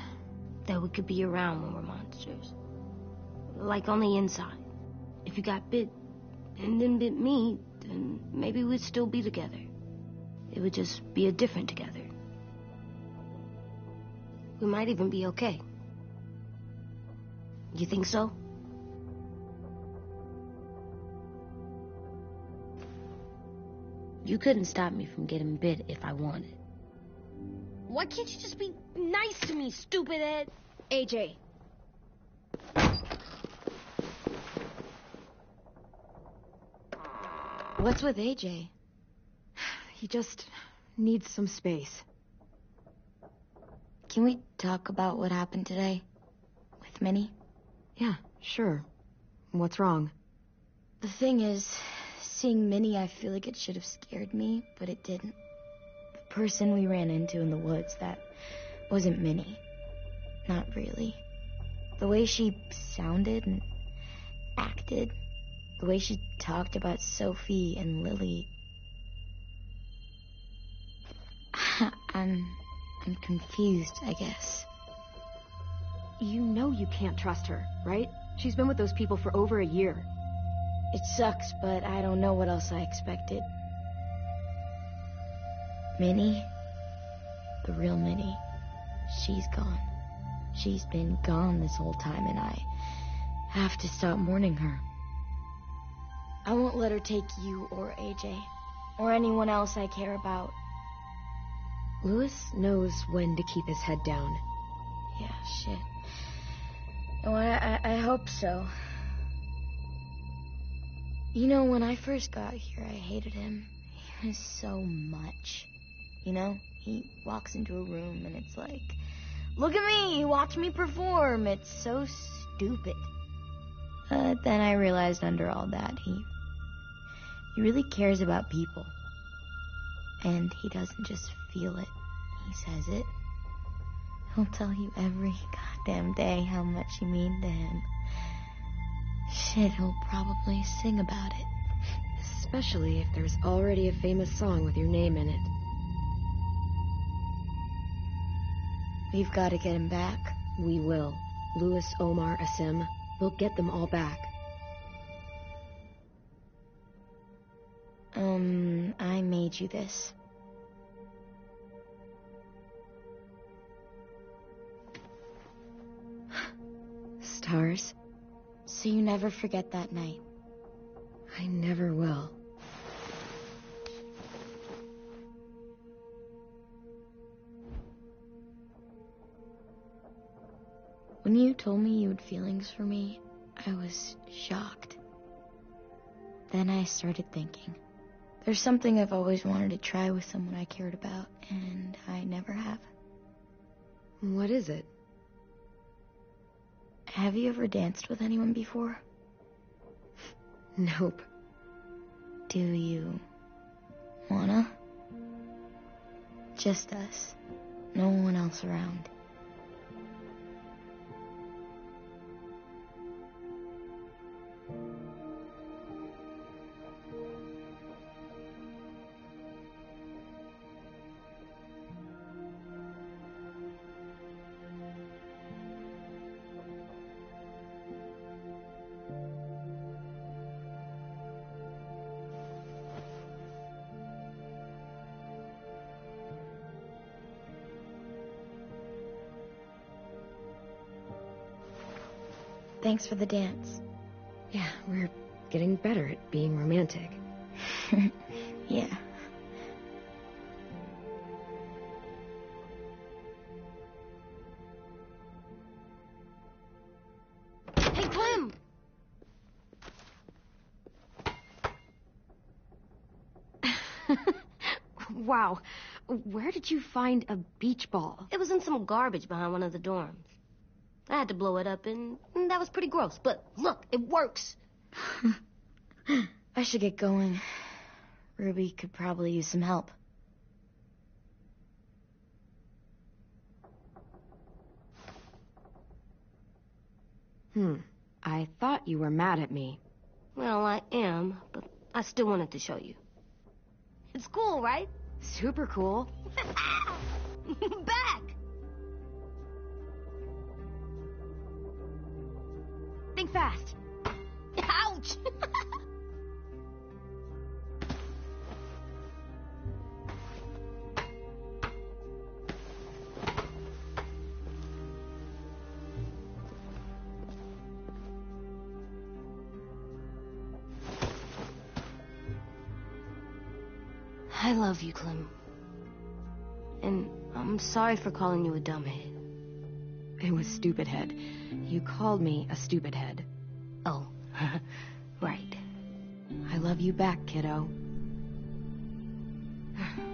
that we could be around when we're monsters. Like on the inside. If you got bit and then bit me, then maybe we'd still be together. It would just be a different together. We might even be okay. You think so? You couldn't stop me from getting bit if I wanted. Why can't you just be nice to me, stupid Ed? AJ. What's with AJ? He just needs some space. Can we talk about what happened today? With Minnie? Yeah, sure. What's wrong? The thing is, seeing Minnie, I feel like it should have scared me, but it didn't. The person we ran into in the woods, that wasn't Minnie. Not really. The way she sounded and acted, the way she talked about Sophie and Lily. I'm confused, I guess. You know you can't trust her, right? She's been with those people for over a year. It sucks, but I don't know what else I expected. Minnie, the real Minnie, she's gone. She's been gone this whole time, and I have to stop mourning her. I won't let her take you or AJ, or anyone else I care about. Louis knows when to keep his head down. Yeah, shit. Oh, I hope so. You know, when I first got here, I hated him. He was so much. You know, he walks into a room and it's like, look at me, watch me perform. It's so stupid. Then I realized under all that, he really cares about people. And he doesn't just feel it, he says it. He'll tell you every goddamn day how much you mean to him. Shit, he'll probably sing about it. Especially if there's already a famous song with your name in it. We've got to get him back. We will. Louis, Omar, Asim. We'll get them all back. I made you this. Stars? So you never forget that night. I never will. When you told me you had feelings for me, I was shocked. Then I started thinking. There's something I've always wanted to try with someone I cared about, and I never have. What is it? Have you ever danced with anyone before? Nope. Do you wanna? Just us. No one else around. Thanks for the dance. Yeah, we're getting better at being romantic. Yeah. Hey, Clem! Wow. Where did you find a beach ball? It was in some garbage behind one of the dorms. I had to blow it up, and that was pretty gross. But look, it works. I should get going. Ruby could probably use some help. I thought you were mad at me. Well, I am, but I still wanted to show you. It's cool, right? Super cool. Back! Think fast. Ouch! I love you, Clem. And I'm sorry for calling you a dumbhead. It was stupid head. You called me a stupid head. Oh, right. I love you back, kiddo.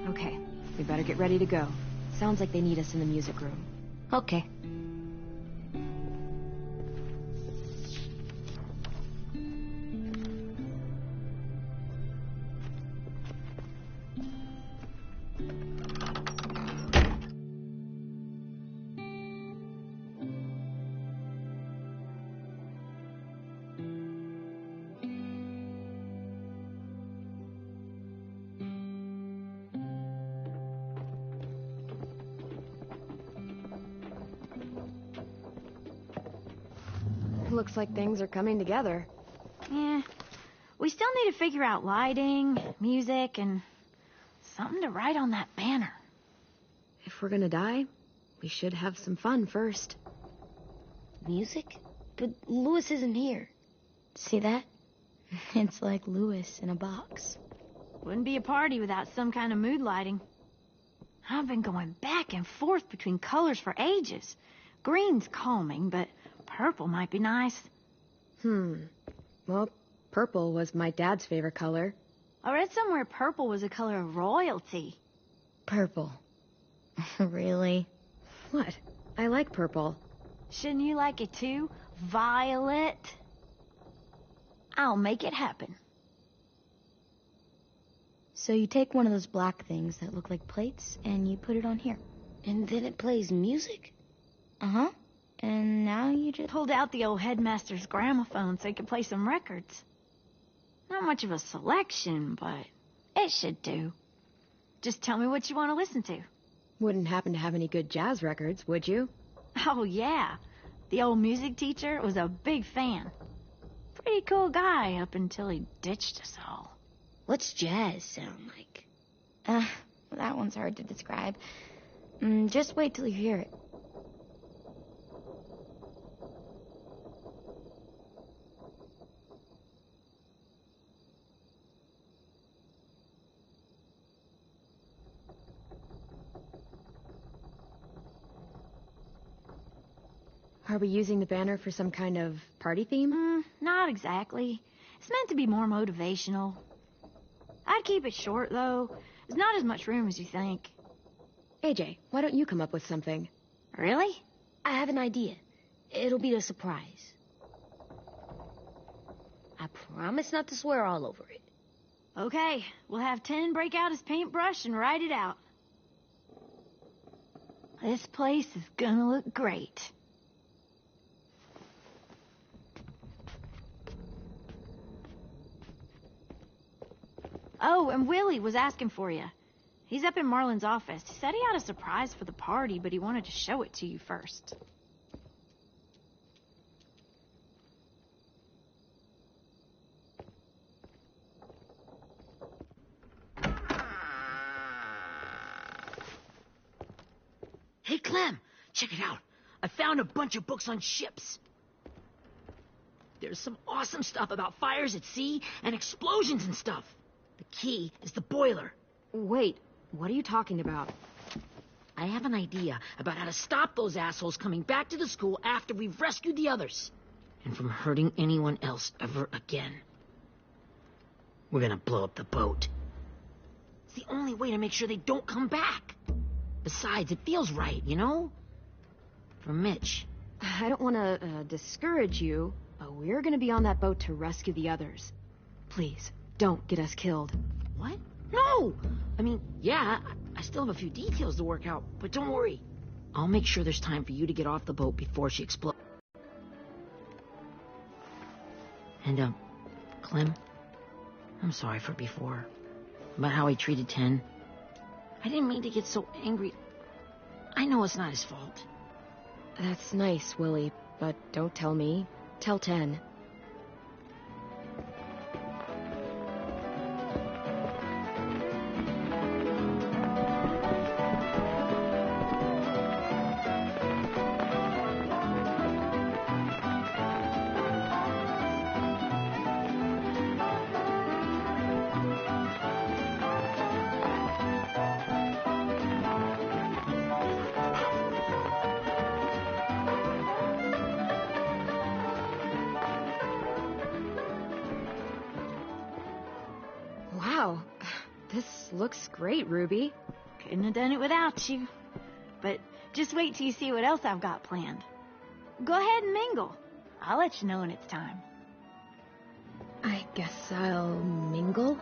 Okay, we better get ready to go. Sounds like they need us in the music room. Okay. Looks like things are coming together. Yeah. We still need to figure out lighting, music, and something to write on that banner. If we're gonna die, we should have some fun first. Music? But Lewis isn't here. See that? It's like Lewis in a box. Wouldn't be a party without some kind of mood lighting. I've been going back and forth between colors for ages. Green's calming, but purple might be nice. Well, purple was my dad's favorite color. I read somewhere purple was a color of royalty. Purple. Really? What? I like purple. Shouldn't you like it too? Violet? I'll make it happen. So you take one of those black things that look like plates, and you put it on here. And then it plays music? Uh-huh. And now you just... Pulled out the old headmaster's gramophone so he could play some records. Not much of a selection, but it should do. Just tell me what you want to listen to. Wouldn't happen to have any good jazz records, would you? Oh, yeah. The old music teacher was a big fan. Pretty cool guy up until he ditched us all. What's jazz sound like? That one's hard to describe. Just wait till you hear it. Are we using the banner for some kind of party theme? Not exactly. It's meant to be more motivational. I'd keep it short, though. There's not as much room as you think. AJ, why don't you come up with something? Really? I have an idea. It'll be a surprise. I promise not to swear all over it. Okay, we'll have 10 break out his paintbrush and write it out. This place is gonna look great. Oh, and Willie was asking for you. He's up in Marlin's office. He said he had a surprise for the party, but he wanted to show it to you first. Hey, Clem, check it out. I found a bunch of books on ships. There's some awesome stuff about fires at sea and explosions and stuff. The key is the boiler. Wait, what are you talking about? I have an idea about how to stop those assholes coming back to the school after we've rescued the others. And from hurting anyone else ever again. We're gonna blow up the boat. It's the only way to make sure they don't come back. Besides, it feels right, you know? For Mitch. I don't want to discourage you, but we're going to be on that boat to rescue the others. Please, don't get us killed. What? No! I mean, yeah, I still have a few details to work out, but don't worry. I'll make sure there's time for you to get off the boat before she explodes. And, Clem, I'm sorry for before. About how he treated Ten. I didn't mean to get so angry. I know it's not his fault. That's nice, Willie, but don't tell me. Tell 10. This looks great, Ruby. Couldn't have done it without you. But just wait till you see what else I've got planned. Go ahead and mingle. I'll let you know when it's time. I guess I'll mingle.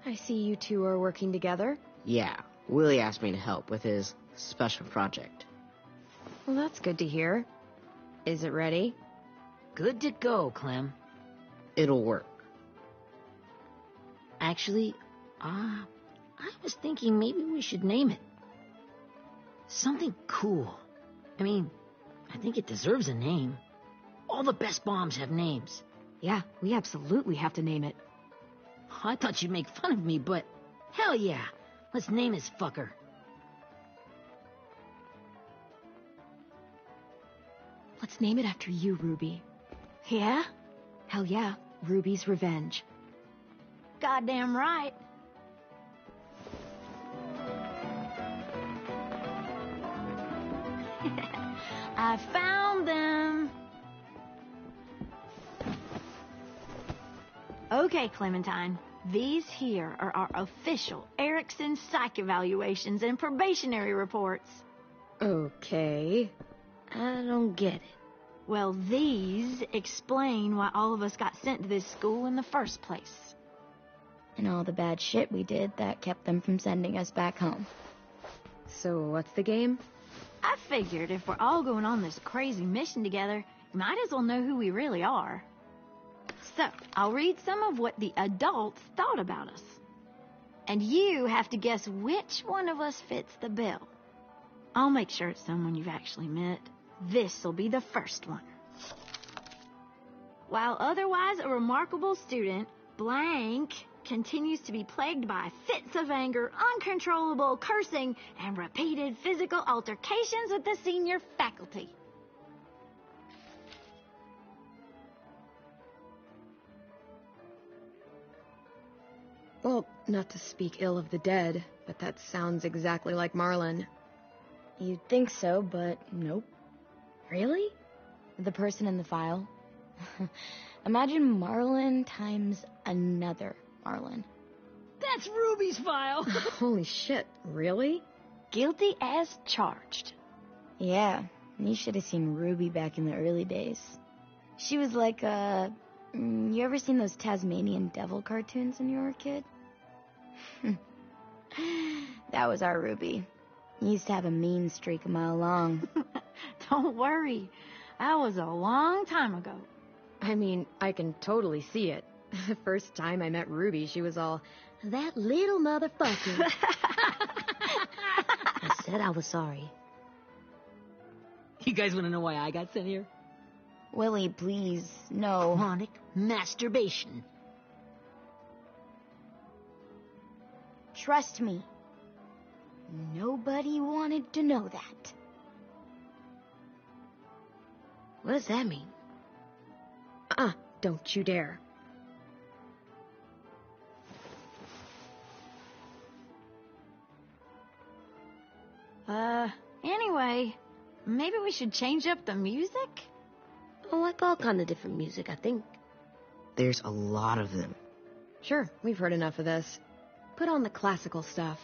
I see you two are working together. Yeah, Willie asked me to help with his special project. Well, that's good to hear. Is it ready? Good to go, Clem. It'll work. Actually, I was thinking maybe we should name it. Something cool. I mean, I think it deserves a name. All the best bombs have names. Yeah, we absolutely have to name it. I thought you'd make fun of me, but hell yeah. Let's name this fucker. Let's name it after you, Ruby. Yeah? Hell yeah, Ruby's Revenge. Goddamn right. I found them. Okay, Clementine. These here are our official Erickson psych evaluations and probationary reports. Okay. I don't get it. Well, these explain why all of us got sent to this school in the first place. And all the bad shit we did that kept them from sending us back home. So what's the game? I figured if we're all going on this crazy mission together, you might as well know who we really are. So, I'll read some of what the adults thought about us. And you have to guess which one of us fits the bill. I'll make sure it's someone you've actually met. This'll be the first one. While otherwise a remarkable student, blank continues to be plagued by fits of anger, uncontrollable cursing, and repeated physical altercations with the senior faculty. Well, not to speak ill of the dead, but that sounds exactly like Marlon. You'd think so, but nope. Really? The person in the file. Imagine Marlon times another Marlon. That's Ruby's file. Holy shit, really? Guilty as charged. Yeah, you should have seen Ruby back in the early days. She was like you ever seen those Tasmanian devil cartoons when you were a kid? That was our Ruby. He used to have a mean streak a mile long. Don't worry. That was a long time ago. I mean, I can totally see it. The first time I met Ruby, she was all, That little motherfucker. I said I was sorry. You guys want to know why I got sent here? Willie, please, no. Chronic masturbation. Trust me. Nobody wanted to know that. What does that mean? Don't you dare. Anyway, maybe we should change up the music? I like all kind of different music, I think. There's a lot of them. Sure, we've heard enough of this. Put on the classical stuff.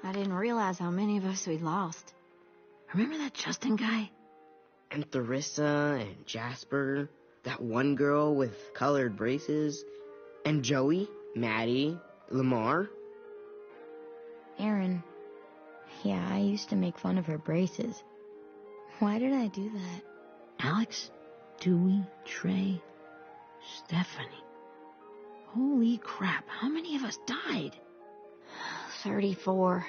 I didn't realize how many of us we'd lost. Remember that Justin guy? And Theresa and Jasper, that one girl with colored braces, and Joey, Maddie, Lamar. Aaron. Yeah, I used to make fun of her braces. Why did I do that? Alex, Dewey, Trey, Stephanie. Holy crap, how many of us died? 34.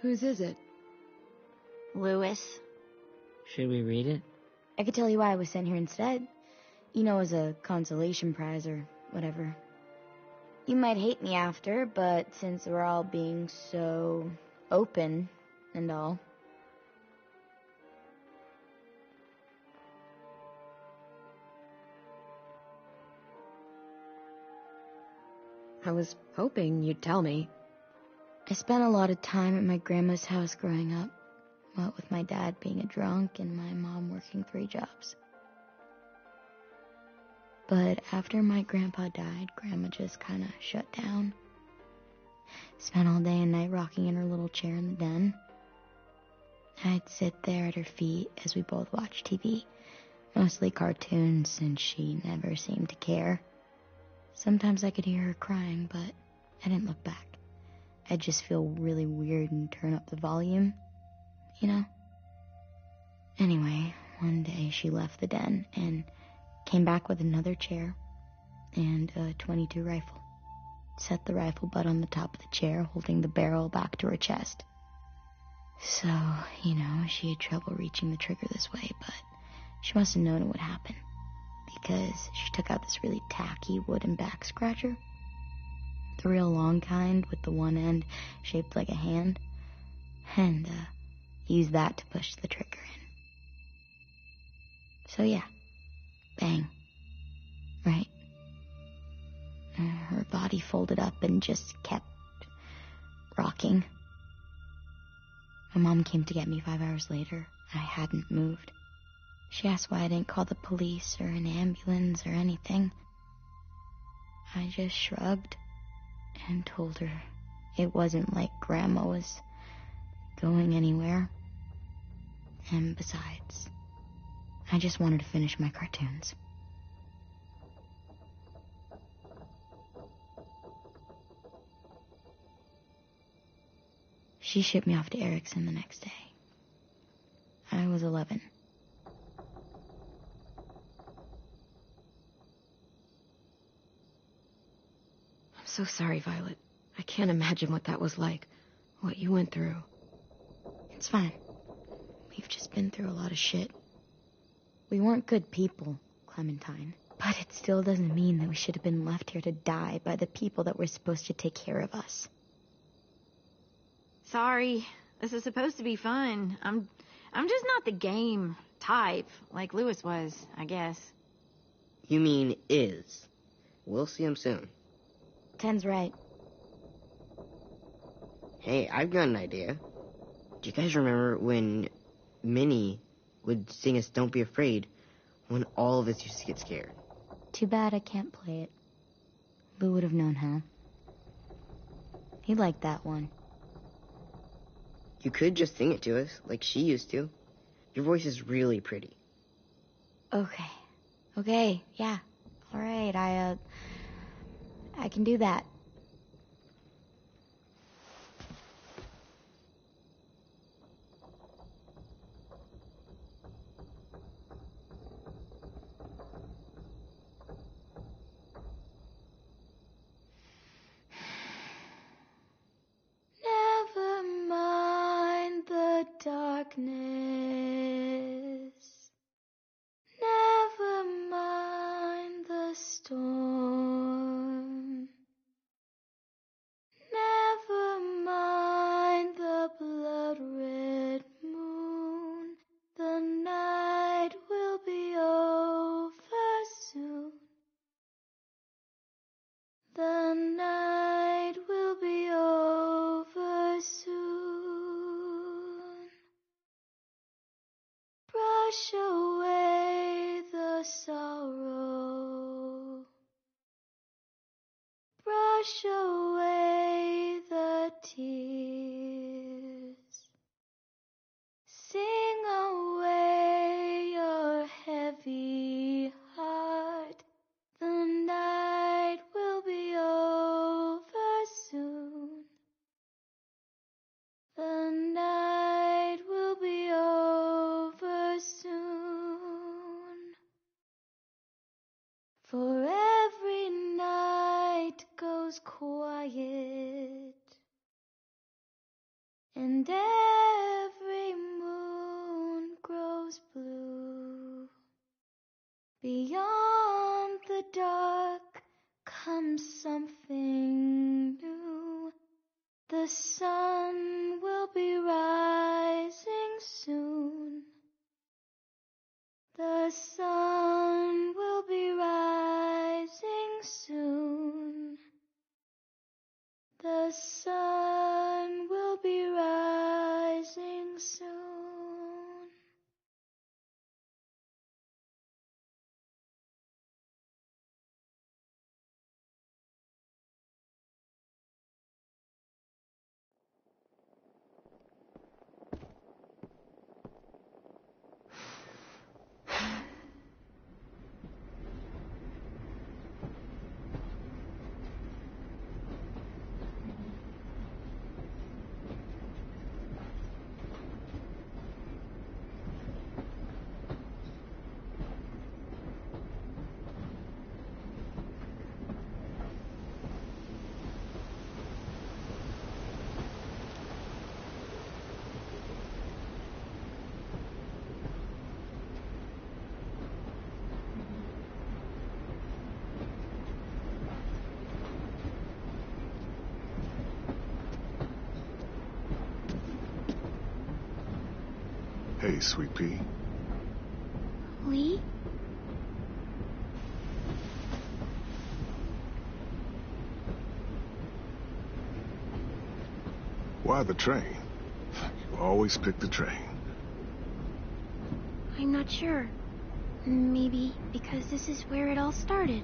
Whose is it? Lewis. Should we read it? I could tell you why I was sent here instead. You know, as a consolation prize or whatever. You might hate me after, but since we're all being so open and all... I was hoping you'd tell me. I spent a lot of time at my grandma's house growing up, what with my dad being a drunk and my mom working 3 jobs. But after my grandpa died, Grandma just kind of shut down. Spent all day and night rocking in her little chair in the den. I'd sit there at her feet as we both watched TV, mostly cartoons, since she never seemed to care. Sometimes I could hear her crying, but I didn't look back. I'd just feel really weird and turn up the volume, you know? Anyway, one day she left the den and came back with another chair and a .22 rifle. Set the rifle butt on the top of the chair, holding the barrel back to her chest. So, you know, she had trouble reaching the trigger this way, but she must have known it would happen, because she took out this really tacky wooden back scratcher. The real long kind with the one end shaped like a hand, and used that to push the trigger in. So yeah, bang, right? Her body folded up and just kept rocking. My mom came to get me 5 hours later. I hadn't moved. She asked why I didn't call the police or an ambulance or anything. I just shrugged and told her it wasn't like Grandma was going anywhere. And besides, I just wanted to finish my cartoons. She shipped me off to Erickson the next day. I was 11. I'm so sorry, Violet. I can't imagine what that was like, what you went through. It's fine. We've just been through a lot of shit. We weren't good people, Clementine. But it still doesn't mean that we should have been left here to die by the people that were supposed to take care of us. Sorry. This is supposed to be fun. I'm just not the game type, like Lewis was, I guess. You mean is. We'll see him soon. Ten's right. Hey, I've got an idea. Do you guys remember when Minnie would sing us Don't Be Afraid when all of us used to get scared? Too bad I can't play it. Lou would have known how. He liked that one. You could just sing it to us, like she used to. Your voice is really pretty. Okay, yeah. All right, I can do that. Never mind the darkness. Never mind the storm. Never mind the blood-red moon. The night will be over soon. The night will be over soon. Brush away the sorrow. Brush away the tears. Sing away your heavy heart. The night will be over soon. The night will be over soon. For every night goes quiet, and every moon grows blue beyond come something new. The sun will be rising soon. The sun will be rising soon. The sun will be rising soon. Hey, Sweet Pea. Lee? Why the train? You always pick the train. I'm not sure. Maybe because this is where it all started.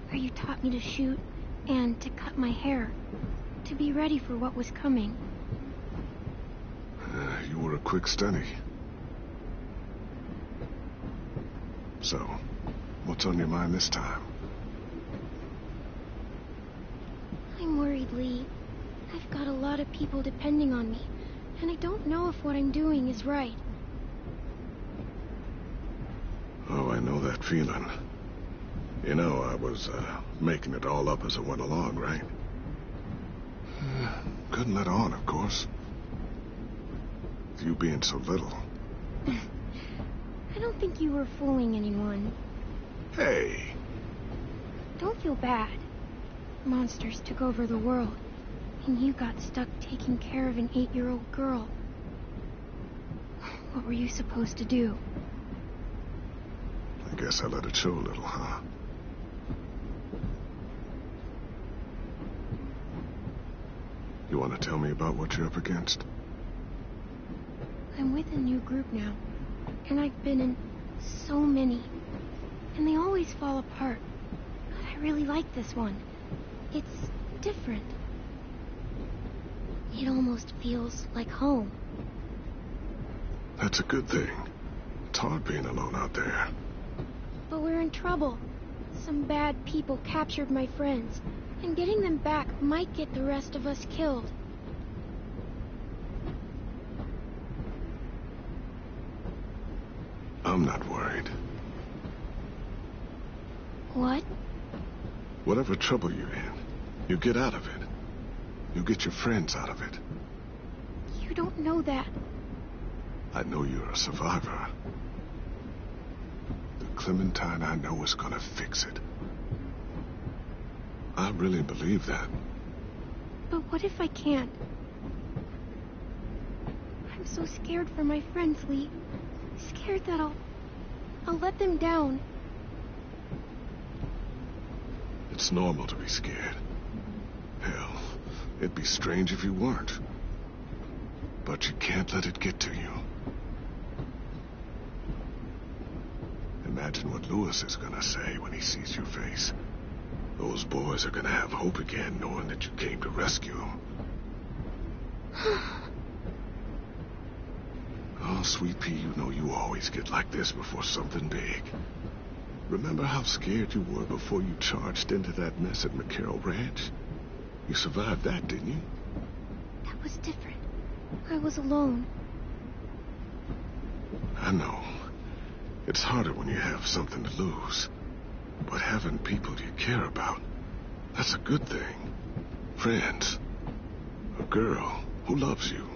Where you taught me to shoot and to cut my hair. To be ready for what was coming. You were a quick study. So, what's on your mind this time? I'm worried, Lee. I've got a lot of people depending on me, and I don't know if what I'm doing is right. Oh, I know that feeling. You know, I was, making it all up as I went along, right? Couldn't let on, of course. You being so little. I don't think you were fooling anyone. Hey! Don't feel bad. Monsters took over the world, and you got stuck taking care of an 8-year-old girl. What were you supposed to do? I guess I let it show a little, huh? You want to tell me about what you're up against? I'm with a new group now, and I've been in so many, and they always fall apart. But I really like this one. It's different. It almost feels like home. That's a good thing. It's hard being alone out there. But we're in trouble. Some bad people captured my friends, and getting them back might get the rest of us killed. I'm not worried. What? Whatever trouble you're in, you get out of it. You get your friends out of it. You don't know that. I know you're a survivor. The Clementine I know is gonna fix it. I really believe that. But what if I can't? I'm so scared for my friends, Lee. Scared that I'll let them down. It's normal to be scared. Hell, it'd be strange if you weren't. But you can't let it get to you. Imagine what Lewis is gonna say when he sees your face. Those boys are gonna have hope again, knowing that you came to rescue them. Oh, Sweet Pea, you know you always get like this before something big. Remember how scared you were before you charged into that mess at McCarroll Ranch? You survived that, didn't you? That was different. I was alone. I know. It's harder when you have something to lose. But having people you care about, that's a good thing. Friends. A girl who loves you.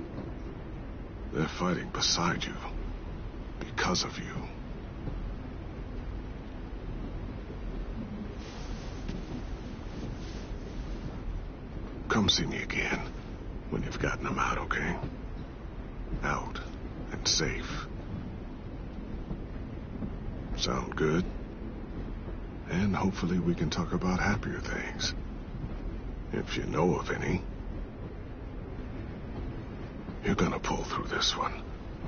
They're fighting beside you. Because of you. come see me again when you've gotten them out, okay? Out and safe. Sound good? And hopefully we can talk about happier things. If you know of any. You're gonna pull through this one.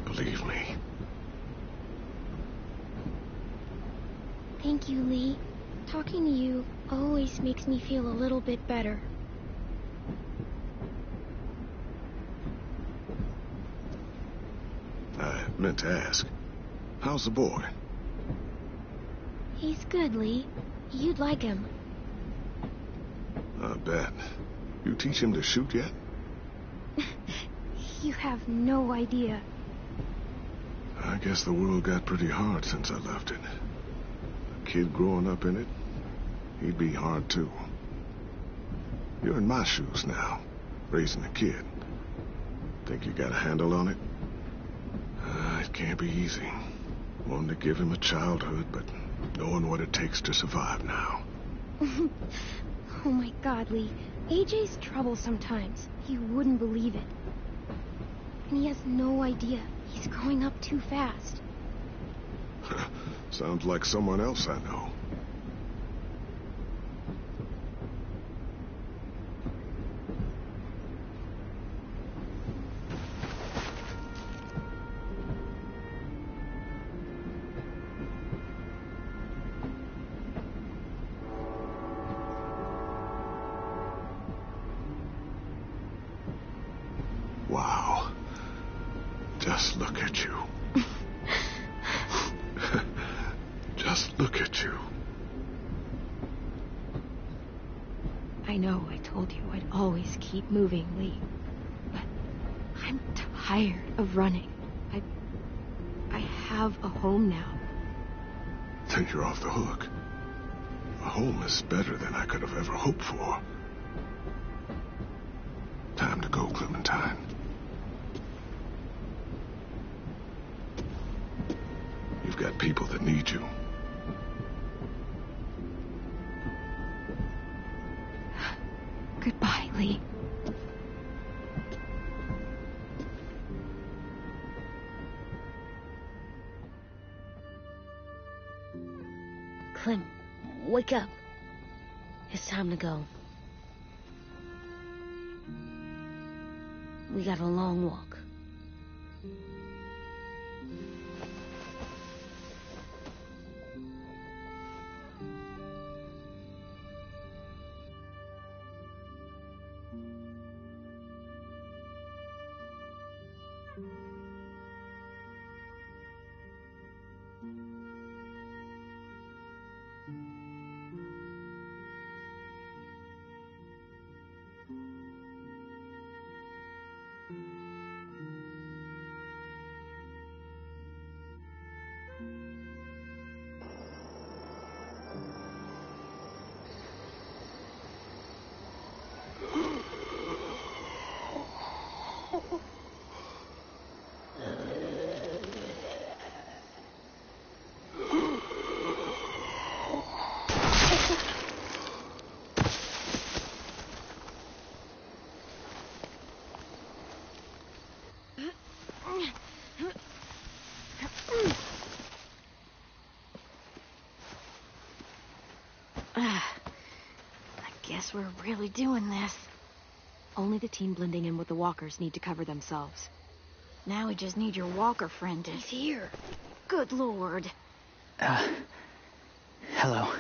Believe me. Thank you, Lee. Talking to you always makes me feel a little bit better. I meant to ask. How's the boy? He's good, Lee. You'd like him. I bet. You teach him to shoot yet? You have no idea. I guess the world got pretty hard since I left it. A kid growing up in it, he'd be hard too. You're in my shoes now, raising a kid. Think you got a handle on it? It can't be easy. Wanting to give him a childhood, but knowing what it takes to survive now. Oh my God, Lee. AJ's trouble sometimes. You wouldn't believe it. And he has no idea. He's growing up too fast. Sounds like someone else I know. Wow. Just look at you. Just look at you. I know I told you I'd always keep moving, Lee. But I'm tired of running. I have a home now. Then you're off the hook. A home is better than I could have ever hoped for. Time to go, Clementine. You've got people that need you. Goodbye, Lee. Clem, wake up. It's time to go. We got a long walk. I guess we're really doing this. Only the team blending in with the walkers need to cover themselves. Now we just need your walker friend to... He's here. Good Lord. Hello.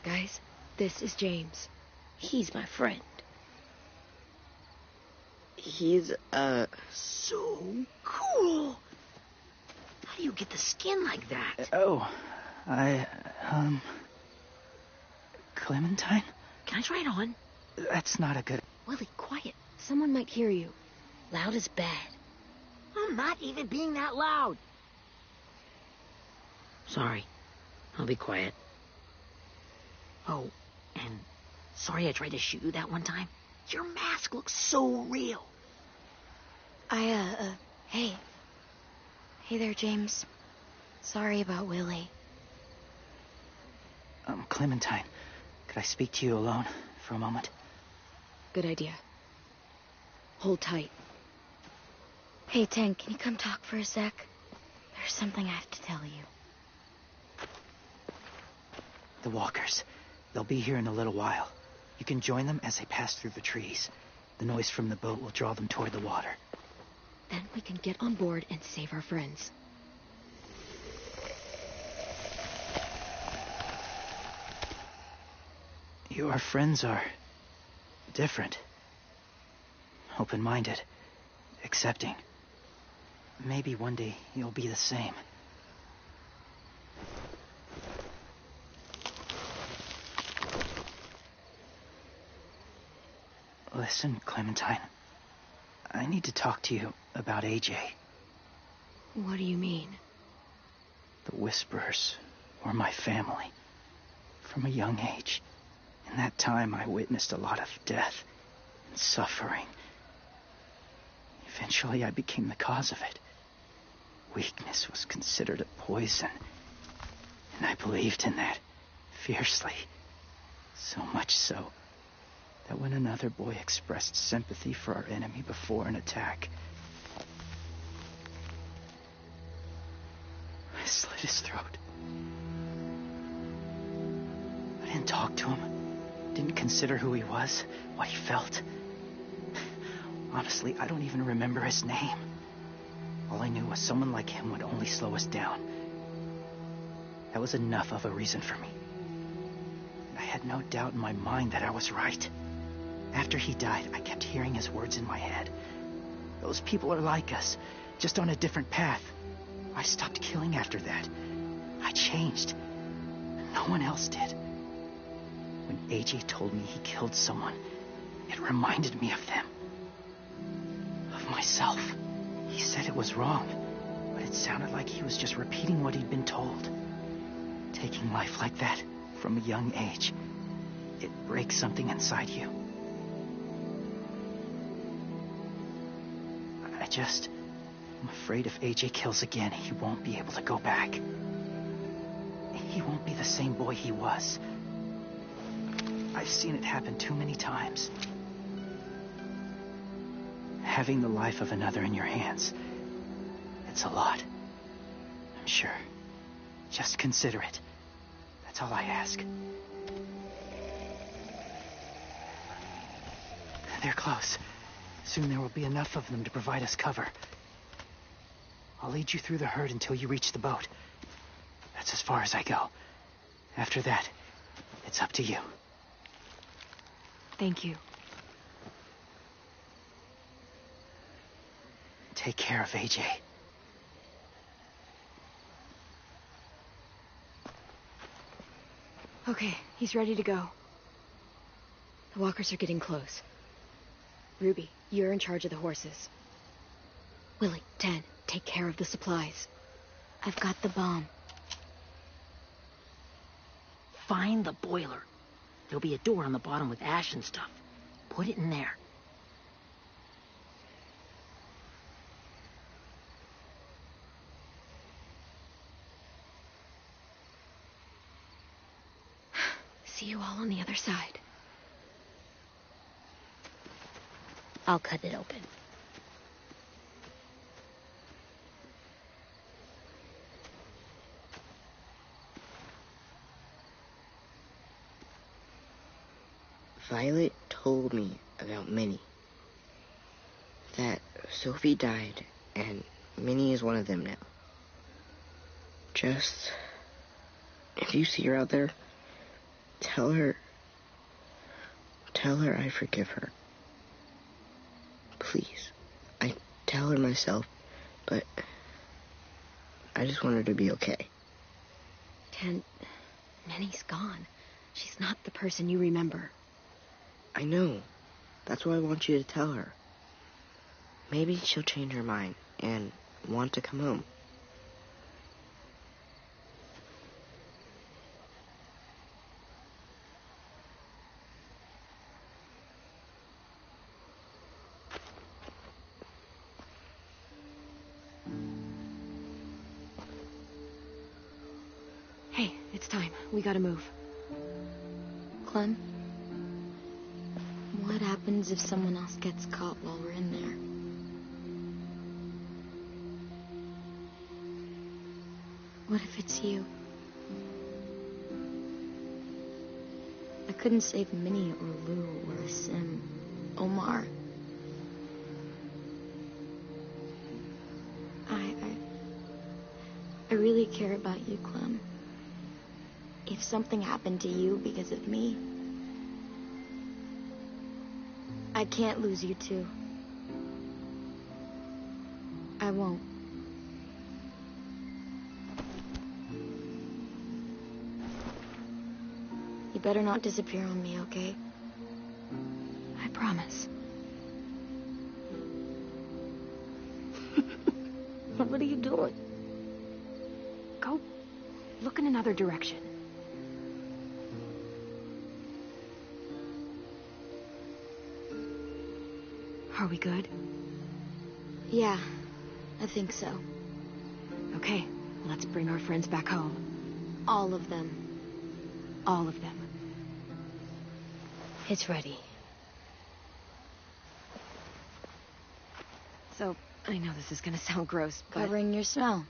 Guys, this is James. He's my friend. He's, so cool. How do you get the skin like that? Clementine? Can I try it on? That's not a good... Willie, quiet. Someone might hear you. Loud is bad. I'm not even being that loud. Sorry. I'll be quiet. Oh, and sorry I tried to shoot you that one time. Your mask looks so real. Hey. Hey there, James. Sorry about Willie. Clementine, could I speak to you alone for a moment? Good idea. Hold tight. Hey, Tank, can you come talk for a sec? There's something I have to tell you. The walkers. They'll be here in a little while. You can join them as they pass through the trees. The noise from the boat will draw them toward the water. Then we can get on board and save our friends. Your friends are different. Open-minded. Accepting. Maybe one day you'll be the same. Listen, Clementine. I need to talk to you about AJ. What do you mean? The Whisperers were my family. From a young age. In that time, I witnessed a lot of death and suffering. Eventually, I became the cause of it. Weakness was considered a poison. And I believed in that fiercely. So much so that when another boy expressed sympathy for our enemy before an attack, I slit his throat. I didn't talk to him. Didn't consider who he was, what he felt. Honestly, I don't even remember his name. All I knew was someone like him would only slow us down. That was enough of a reason for me. I had no doubt in my mind that I was right. After he died, I kept hearing his words in my head. Those people are like us, just on a different path. I stopped killing after that. I changed. No one else did. When AJ told me he killed someone, it reminded me of them. Of myself. He said it was wrong, but it sounded like he was just repeating what he'd been told. Taking life like that from a young age, it breaks something inside you. I'm afraid if AJ kills again, he won't be able to go back. He won't be the same boy he was. I've seen it happen too many times. Having the life of another in your hands, it's a lot. I'm sure. Just consider it. That's all I ask. They're close. Soon there will be enough of them to provide us cover. I'll lead you through the herd until you reach the boat. That's as far as I go. After that, it's up to you. Thank you. Take care of AJ. Okay, he's ready to go. The walkers are getting close. Ruby, you're in charge of the horses. Willie, 10, take care of the supplies. I've got the bomb. Find the boiler. There'll be a door on the bottom with ash and stuff. Put it in there. See you all on the other side. I'll cut it open. Violet told me about Minnie. That Sophie died, and Minnie is one of them now. Just, if you see her out there, tell her I forgive her. Please. I tell her myself, but I just want her to be okay. 10, Minnie's gone. She's not the person you remember. I know. That's why I want you to tell her. Maybe she'll change her mind and want to come home. Hey, it's time. We gotta move. Clem? What happens if someone else gets caught while we're in there? What if it's you? I couldn't save Minnie or Lou or Sim, Omar. I really care about you, Clem. If something happened to you because of me, I can't lose you too. I won't. You better not disappear on me, okay? I promise. What are you doing? Go look in another direction. Are we good? Yeah, I think so. Okay, let's bring our friends back home. All of them. All of them. It's ready. So, I know this is gonna sound gross, but... Covering your smell.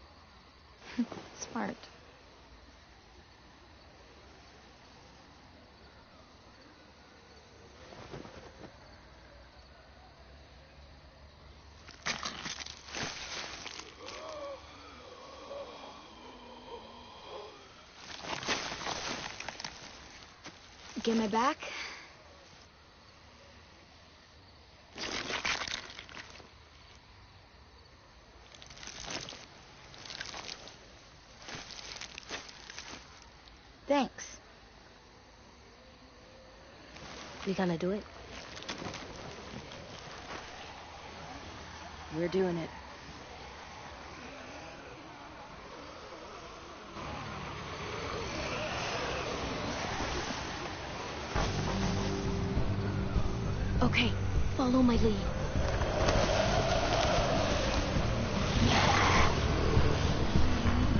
Smart. Get my back? Thanks. We gonna do it? We're doing it. Okay, follow my lead.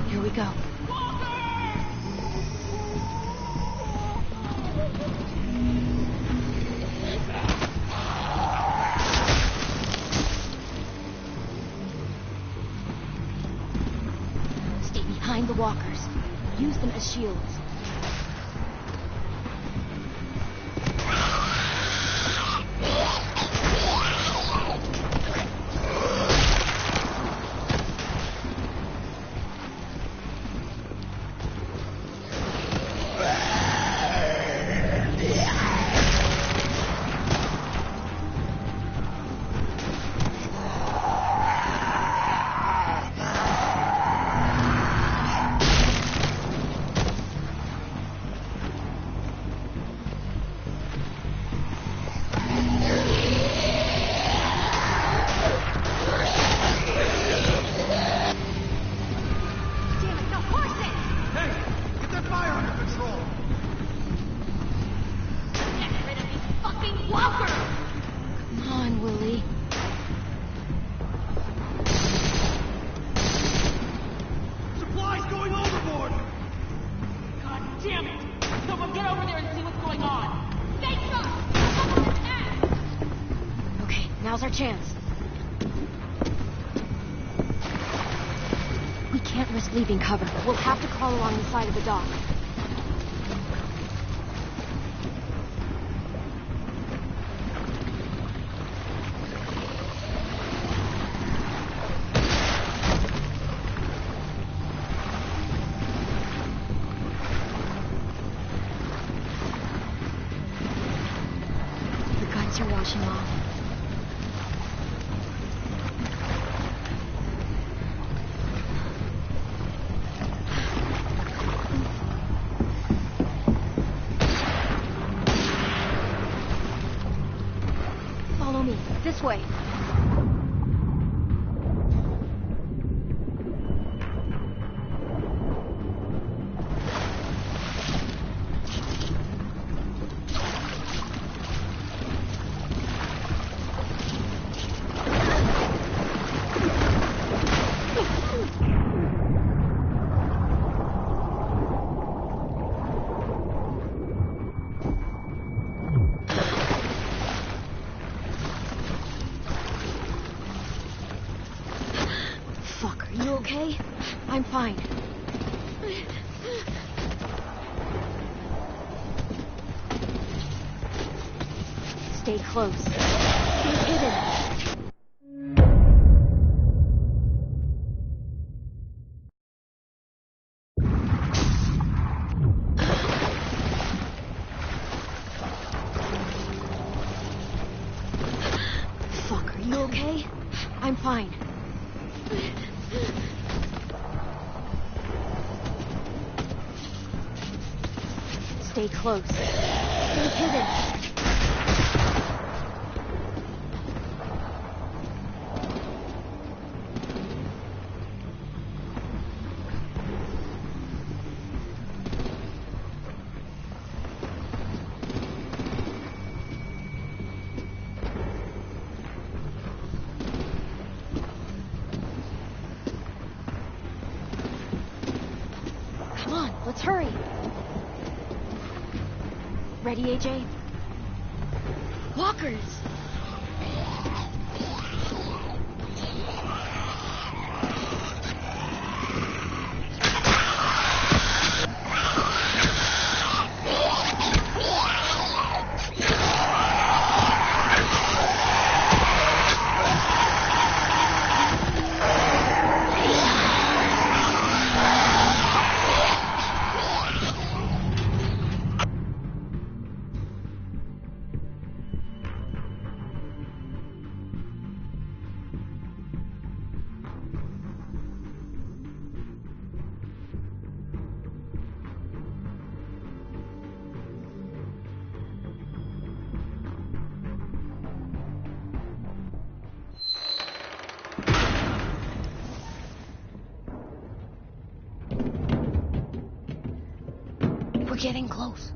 Here we go. Stay behind the walkers. Use them as shields. Now's our chance. We can't risk leaving cover. We'll have to crawl along the side of the dock. The guns are washing off. This way. I'm fine. Stay close. Stay hidden. Fuck, are you okay? I'm fine. Stay close. Stay hidden. Come on, let's hurry. Ready, AJ? Walkers! We're getting close.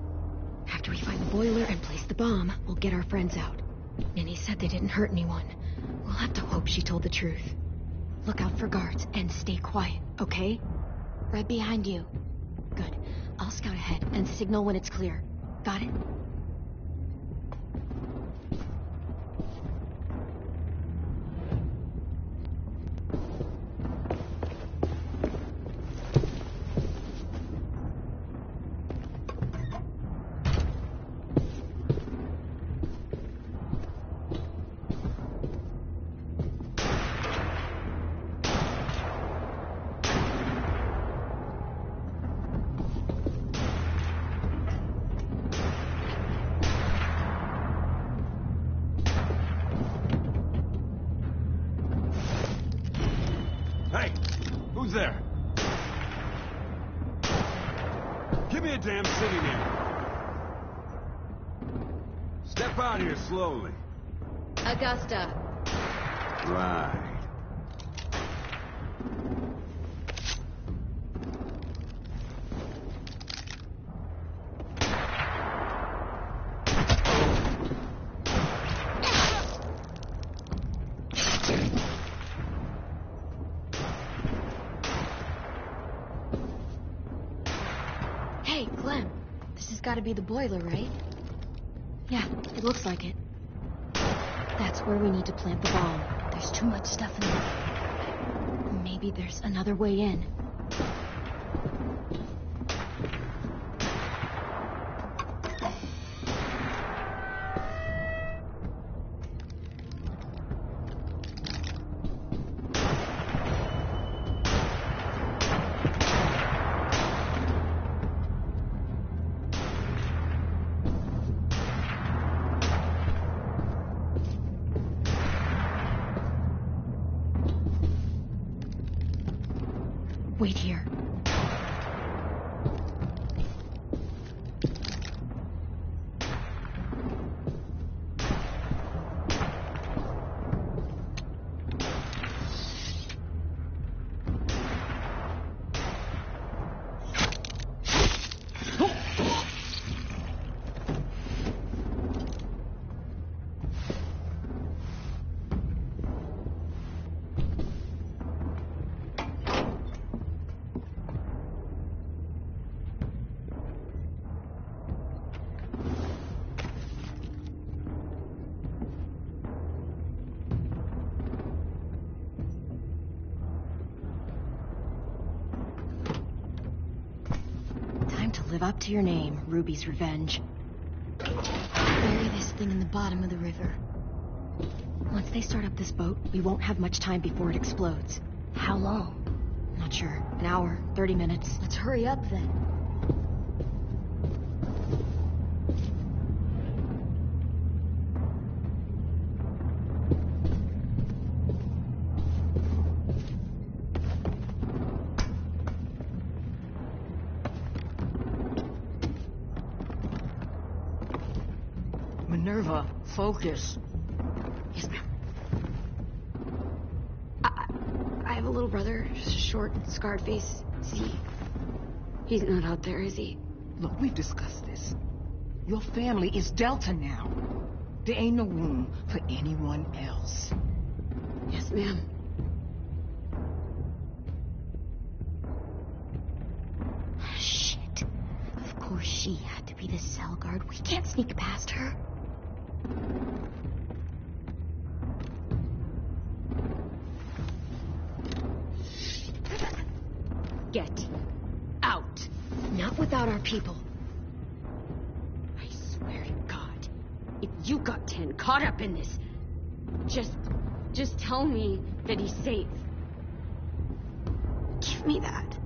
After we find the boiler and place the bomb, we'll get our friends out. Ninny said they didn't hurt anyone. We'll have to hope she told the truth. Look out for guards and stay quiet, okay? Right behind you. Good. I'll scout ahead and signal when it's clear. Got it? Hey, who's there? Give me a damn city name. Step out here slowly. Augusta. Right. Hey, Clem. This has got to be the boiler, right? Yeah, it looks like it. That's where we need to plant the bomb. There's too much stuff in there. Maybe there's another way in. Wait here. Live up to your name, Ruby's Revenge. Bury this thing in the bottom of the river. Once they start up this boat, we won't have much time before it explodes. How long? Not sure. An hour, 30 minutes. Let's hurry up then. Minerva, focus. Yes, ma'am. I have a little brother, short, scarred face. He's not out there, is he? Look, we've discussed this. Your family is Delta now. There ain't no room for anyone else. Yes, ma'am. Shit. Of course she had to be the cell guard. We can't sneak past her. Get out. Not without our people. I swear to God, if you got 10 caught up in this, just tell me that he's safe. Give me that.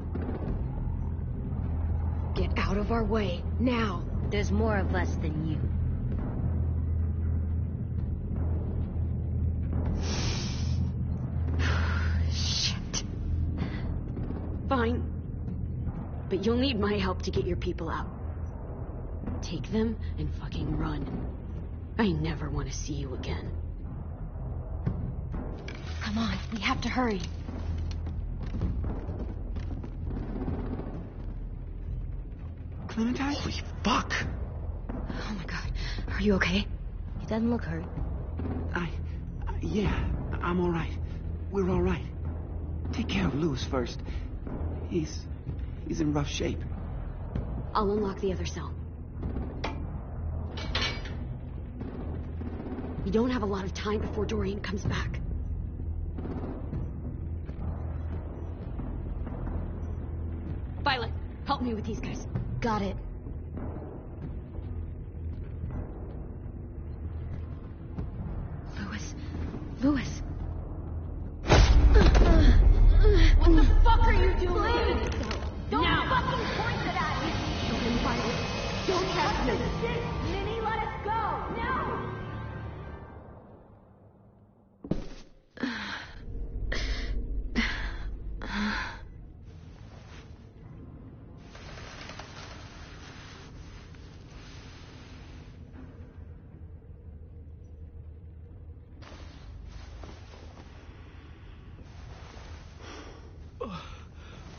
Get out of our way, now. There's more of us than you. Shit. Fine. But you'll need my help to get your people out. Take them and fucking run. I never want to see you again. Come on, we have to hurry. Clementine? Holy fuck! Oh my God. Are you okay? He doesn't look hurt. Yeah, I'm all right. We're all right. Take care of Lewis first. He's in rough shape. I'll unlock the other cell. We don't have a lot of time before Dorian comes back. Violet, help me with these guys. Got it. Lewis. What the fuck are you doing? Don't fucking point it at me! Don't let me Violet. Don't test me! Minnie, let us go! Now!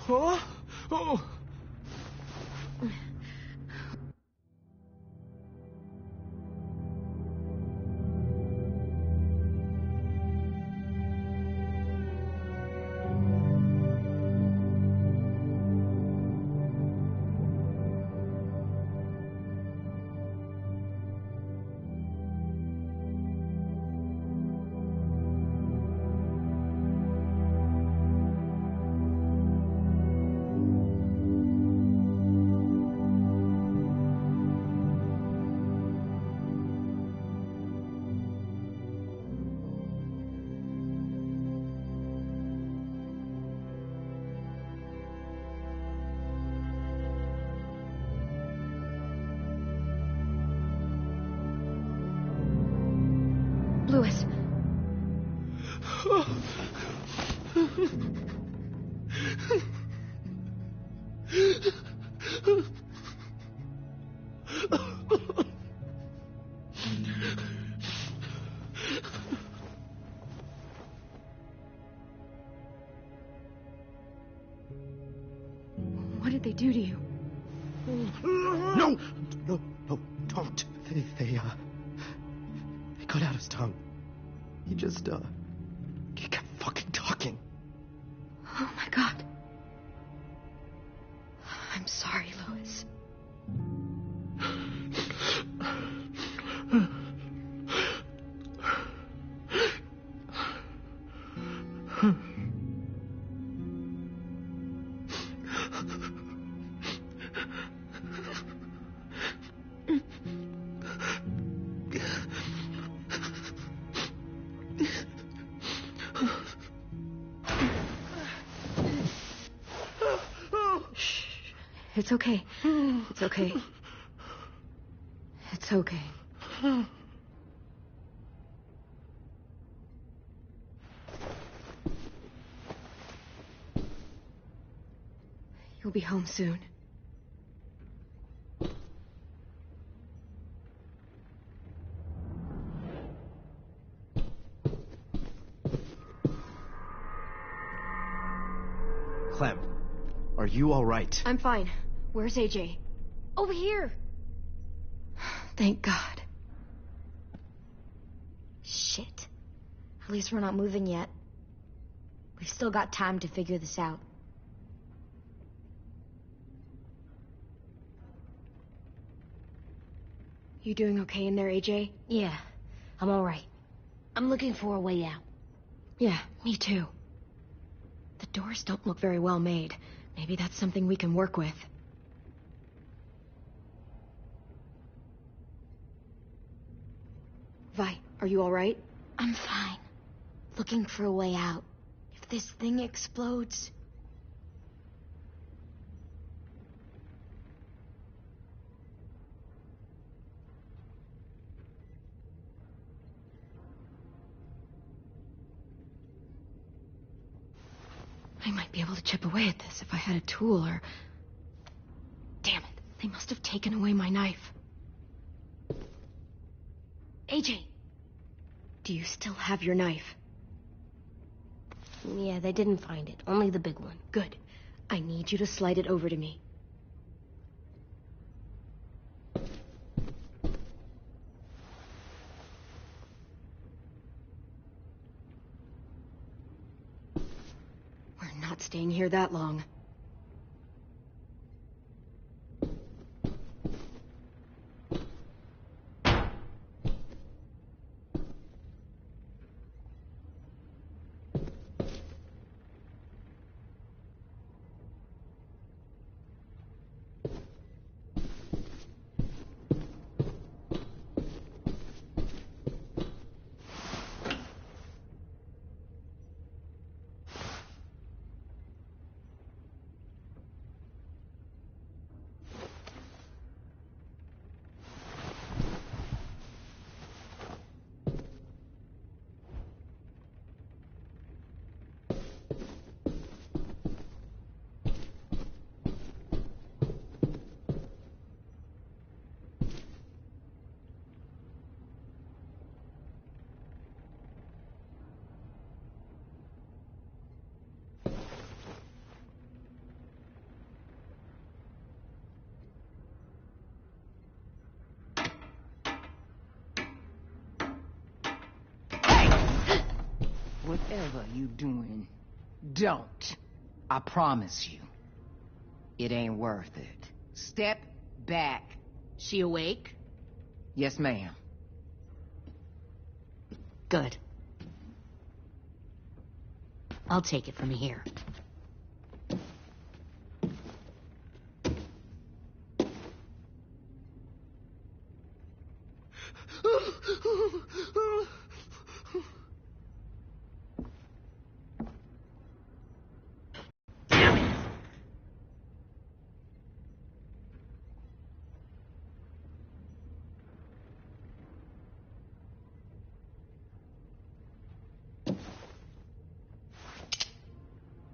Huh? Oh! Lewis. What did they do to you? No, don't. They cut out his tongue. He just, he kept fucking talking. Oh my God. I'm sorry, Lewis. It's okay. It's okay. It's okay. You'll be home soon. Clem, are you all right? I'm fine. Where's AJ? Over here. Thank God. Shit. At least we're not moving yet. We've still got time to figure this out. You doing okay in there, AJ? Yeah, I'm all right. I'm looking for a way out. Yeah, me too. The doors don't look very well made. Maybe that's something we can work with. Vi, are you all right? I'm fine. Looking for a way out. If this thing explodes... I might be able to chip away at this if I had a tool or... Damn it, they must have taken away my knife. AJ! Do you still have your knife? Yeah, they didn't find it. Only the big one. Good. I need you to slide it over to me. We're not staying here that long. Whatever you doing, don't. I promise you. It ain't worth it. Step back. She awake? Yes, ma'am. Good. I'll take it from here.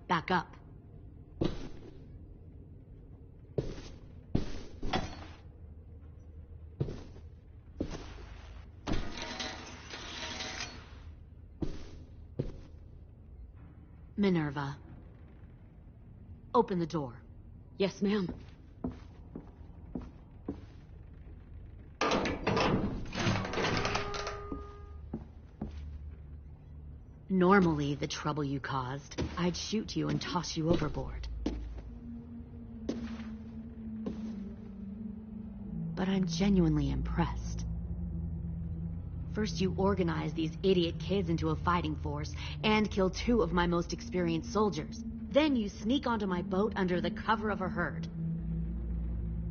Back up. Minerva. Open the door. Yes, ma'am. Normally, the trouble you caused, I'd shoot you and toss you overboard. But I'm genuinely impressed. First you organize these idiot kids into a fighting force and kill 2 of my most experienced soldiers. Then you sneak onto my boat under the cover of a herd.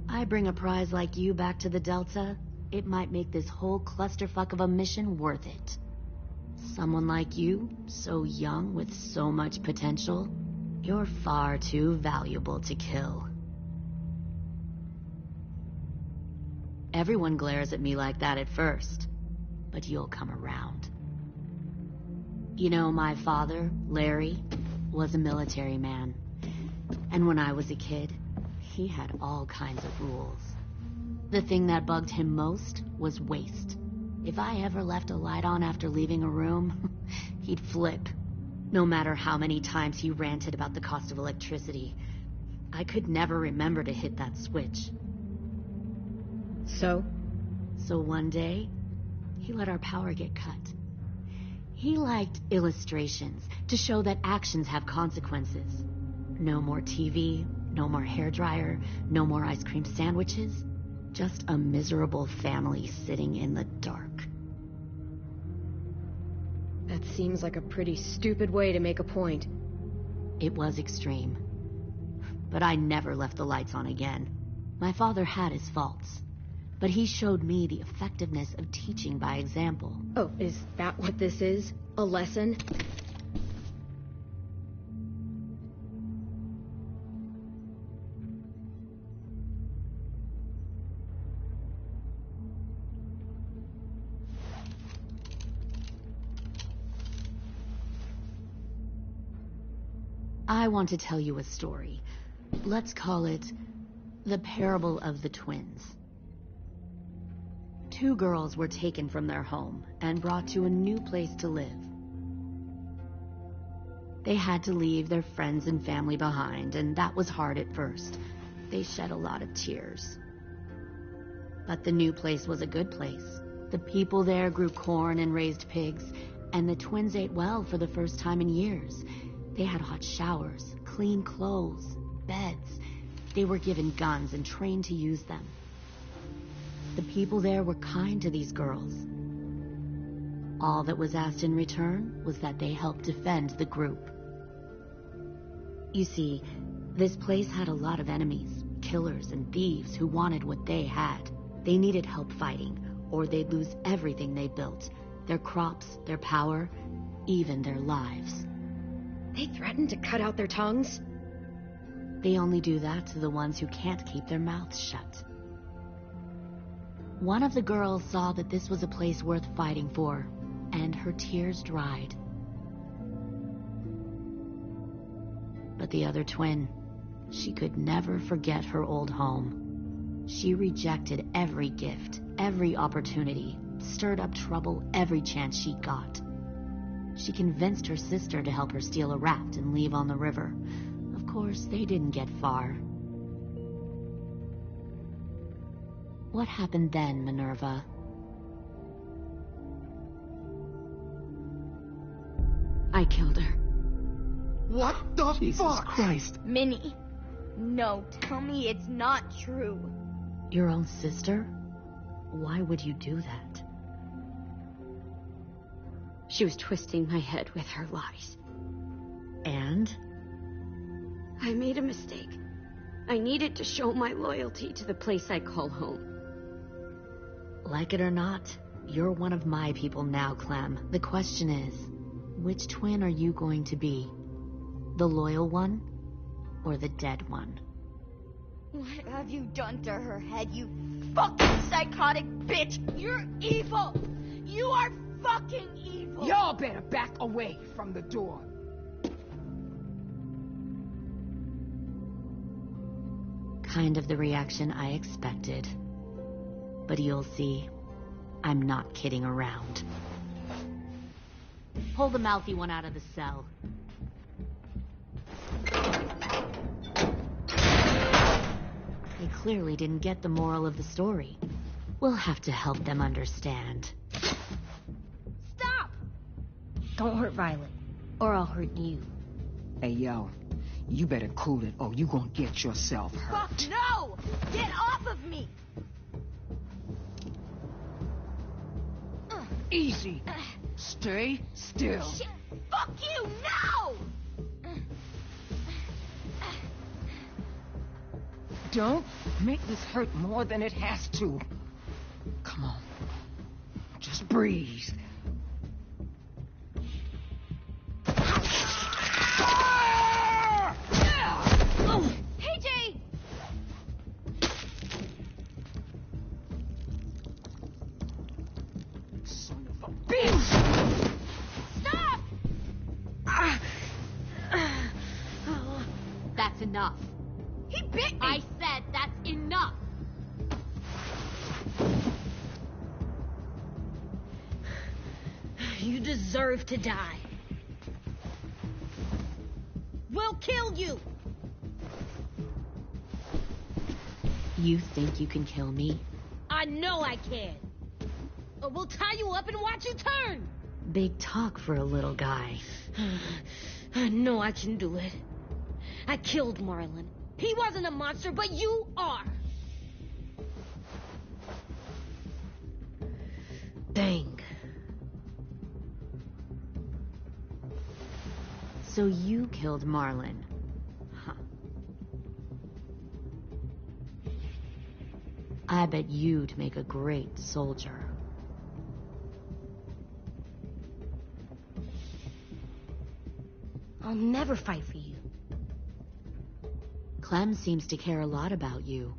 I bring a prize like you back to the Delta, it might make this whole clusterfuck of a mission worth it. Someone like you, so young with so much potential, you're far too valuable to kill. Everyone glares at me like that at first, but you'll come around. You know, my father, Larry, was a military man. And when I was a kid, he had all kinds of rules. The thing that bugged him most was waste. If I ever left a light on after leaving a room, he'd flip. No matter how many times he ranted about the cost of electricity, I could never remember to hit that switch. So one day, he let our power get cut. He liked illustrations to show that actions have consequences. No more TV, no more hairdryer, no more ice cream sandwiches. Just a miserable family sitting in the dark. That seems like a pretty stupid way to make a point. It was extreme. But I never left the lights on again. My father had his faults, but he showed me the effectiveness of teaching by example. Oh, is that what this is? A lesson? I want to tell you a story. Let's call it the Parable of the Twins. 2 girls were taken from their home and brought to a new place to live. They had to leave their friends and family behind, and that was hard at first. They shed a lot of tears. But the new place was a good place. The people there grew corn and raised pigs, and the twins ate well for the first time in years. They had hot showers, clean clothes, beds. They were given guns and trained to use them. The people there were kind to these girls. All that was asked in return was that they help defend the group. You see, this place had a lot of enemies, killers and thieves who wanted what they had. They needed help fighting, or they'd lose everything they built, their crops, their power, even their lives. They threatened to cut out their tongues? They only do that to the ones who can't keep their mouths shut. One of the girls saw that this was a place worth fighting for, and her tears dried. But the other twin, she could never forget her old home. She rejected every gift, every opportunity, stirred up trouble every chance she got. She convinced her sister to help her steal a raft and leave on the river. Of course, they didn't get far. What happened then, Minerva? I killed her. What the Jesus fuck? Christ. Minnie, no, tell me it's not true. Your own sister? Why would you do that? She was twisting my head with her lies. And? I made a mistake. I needed to show my loyalty to the place I call home. Like it or not, you're one of my people now, Clem. The question is, which twin are you going to be? The loyal one or the dead one? What have you done to her head, you fucking psychotic bitch? You're evil! You are fucking evil! Y'all better back away from the door. Kind of the reaction I expected. But you'll see, I'm not kidding around. Pull the mouthy one out of the cell. They clearly didn't get the moral of the story. We'll have to help them understand. Stop! Don't hurt Violet, or I'll hurt you. Hey, yo, you better cool it or you gonna get yourself hurt. Fuck no! Get off of me! Easy. Stay still. Shit! Fuck you! No! Don't make this hurt more than it has to. Come on. Just breathe. Hey, Jay! Stop! That's enough. He bit me! I said that's enough! You deserve to die. We'll kill you! You think you can kill me? I know I can. Or we'll tie you up and watch you turn! Big talk for a little guy. I know I can do it. I killed Marlon. He wasn't a monster, but you are! Bang. So you killed Marlon. Huh. I bet you'd make a great soldier. I'll never fight for you. Clem seems to care a lot about you.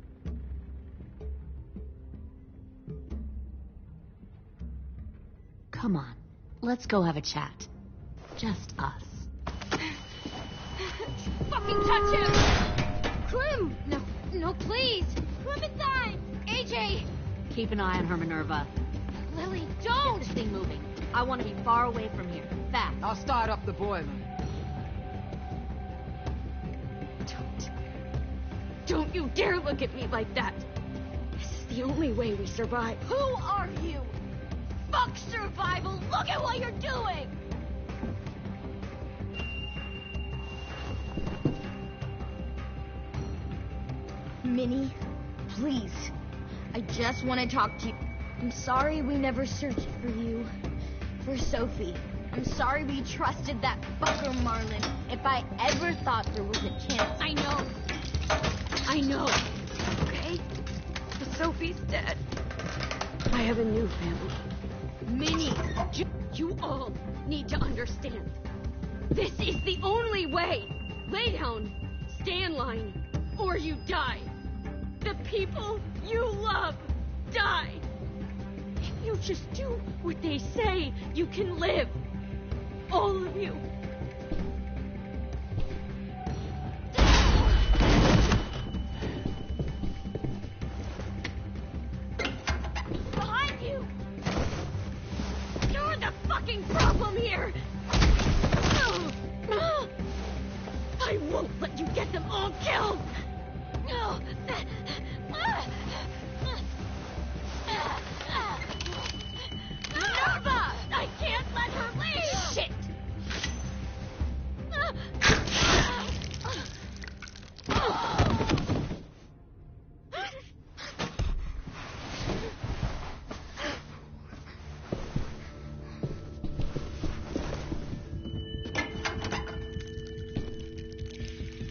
Come on, let's go have a chat. Just us. Fucking touch him! Clem! No, please! Clementine! AJ! Keep an eye on her, Minerva. Lily, don't! Get this thing moving. I want to be far away from here. Fast. I'll start up the boiler. Don't you dare look at me like that! This is the only way we survive. Who are you? Fuck survival! Look at what you're doing! Minnie, please. I just want to talk to you. I'm sorry we never searched for you. For Sophie. I'm sorry we trusted that fucker Marlon. If I ever thought there was a chance. I know. Okay? But Sophie's dead. I have a new family. Minnie! You all need to understand. This is the only way. Lay down, stay in line, or you die. The people you love die. If you just do what they say, you can live. All of you. Behind you! You're the fucking problem here! I won't let you get them all killed! Minerva! I can't let her leave! Shit!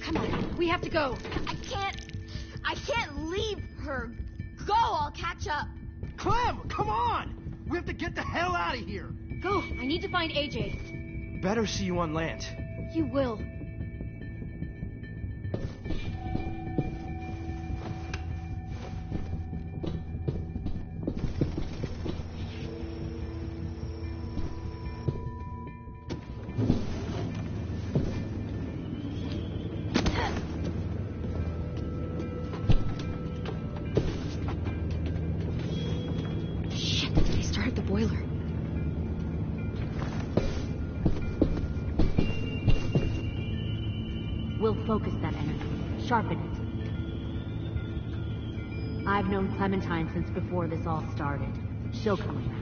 Come on, we have to go. I can't leave her. Go, I'll catch up. Clem, come on! We have to get the hell out of here. Go, I need to find AJ. Better see you on land. You will. Shit, they started the boiler. We'll focus that energy. Sharpen it. I've known Clementine since before this all started. She'll come around.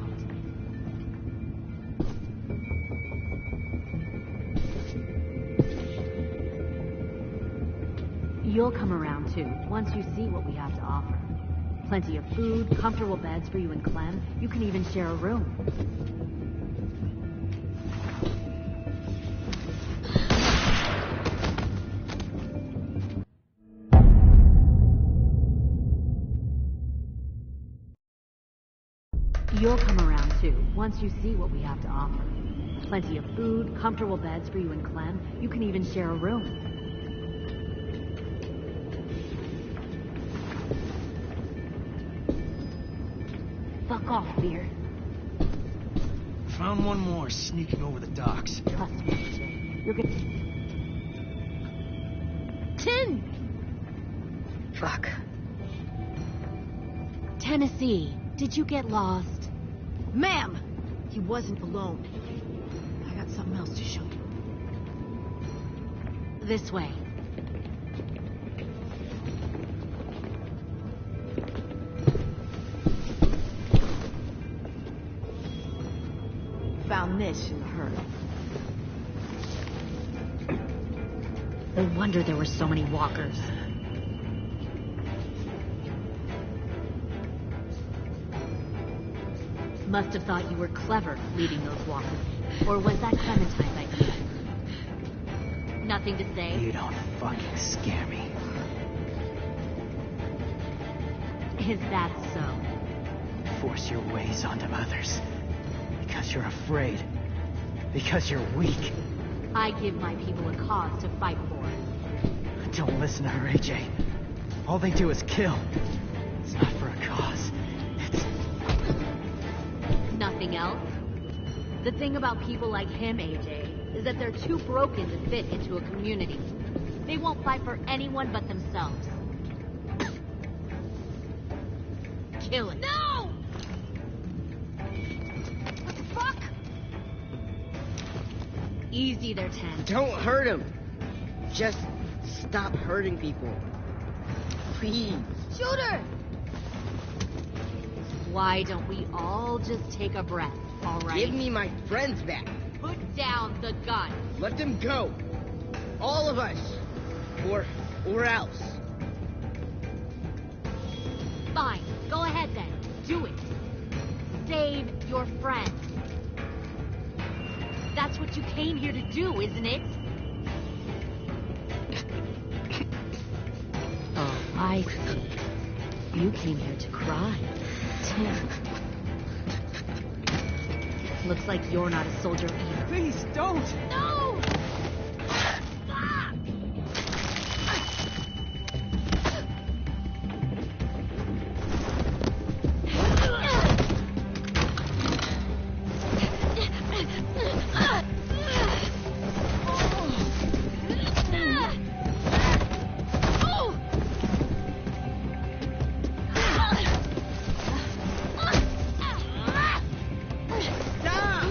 You'll come around too, once you see what we have to offer. Plenty of food, comfortable beds for you and Clem. You can even share a room. You'll come around too, once you see what we have to offer. Plenty of food, comfortable beds for you and Clem. You can even share a room. Fuck off, Beer. Found one more sneaking over the docks. Trust me, AJ. You're good. Tin! Fuck. Tennessee, did you get lost? Ma'am! He wasn't alone. I got something else to show you. This way. Found this in the herd. No wonder there were so many walkers. Must have thought you were clever leading those walkers. Or was that Clementine's idea? Nothing to say? You don't fucking scare me. Is that so? Force your ways onto others. Because you're afraid. Because you're weak. I give my people a cause to fight for. Don't listen to her, AJ. All they do is kill. It's not for a cause. It's... Nothing else? The thing about people like him, AJ, is that they're too broken to fit into a community. They won't fight for anyone but themselves. Kill it. No! What the fuck? Easy there, Ten. Don't hurt him. Just stop hurting people. Please. Shoot her! Why don't we all just take a breath, all right? Give me my friends back. Put down the gun. Let them go. All of us. Or else. Fine. Go ahead then. Do it. Save your friends. That's what you came here to do, isn't it? Oh, I see. You came here to cry. Looks like you're not a soldier either. Please, don't! No! Stop!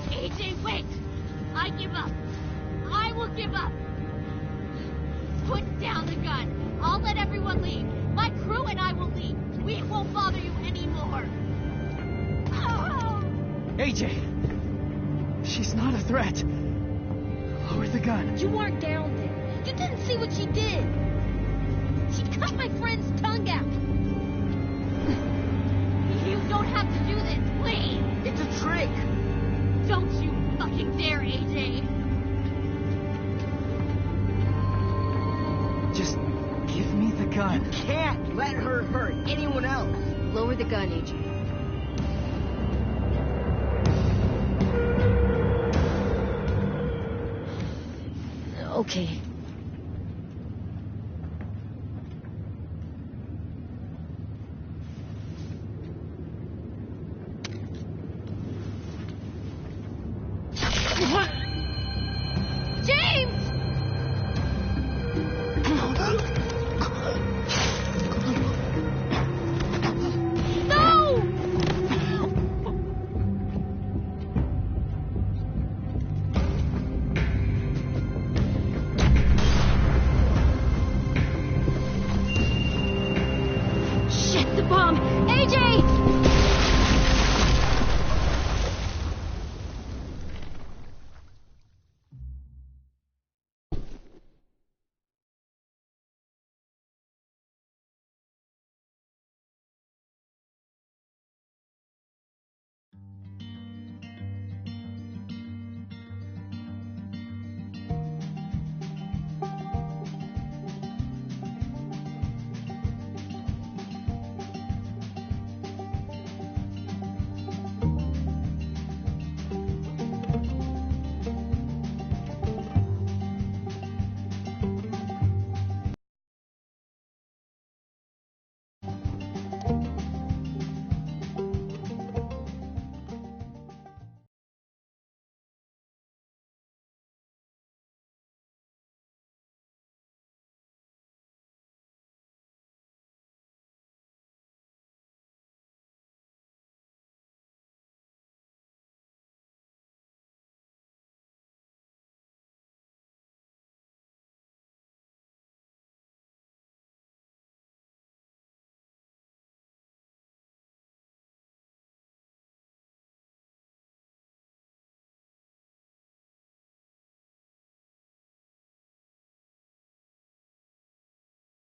AJ, wait! I give up. I will give up. Put down the gun. I'll let everyone leave. My crew and I will leave. We won't bother you anymore. Oh. AJ! She's not a threat. Lower the gun. You weren't down there. You didn't see what she did. She cut my friend's tongue out. You don't have to do this, please. It's a trick. Don't you fucking dare, AJ. Just give me the gun. Can't let her hurt anyone else. Lower the gun, AJ. Okay. James! No! Shit, the bomb! AJ!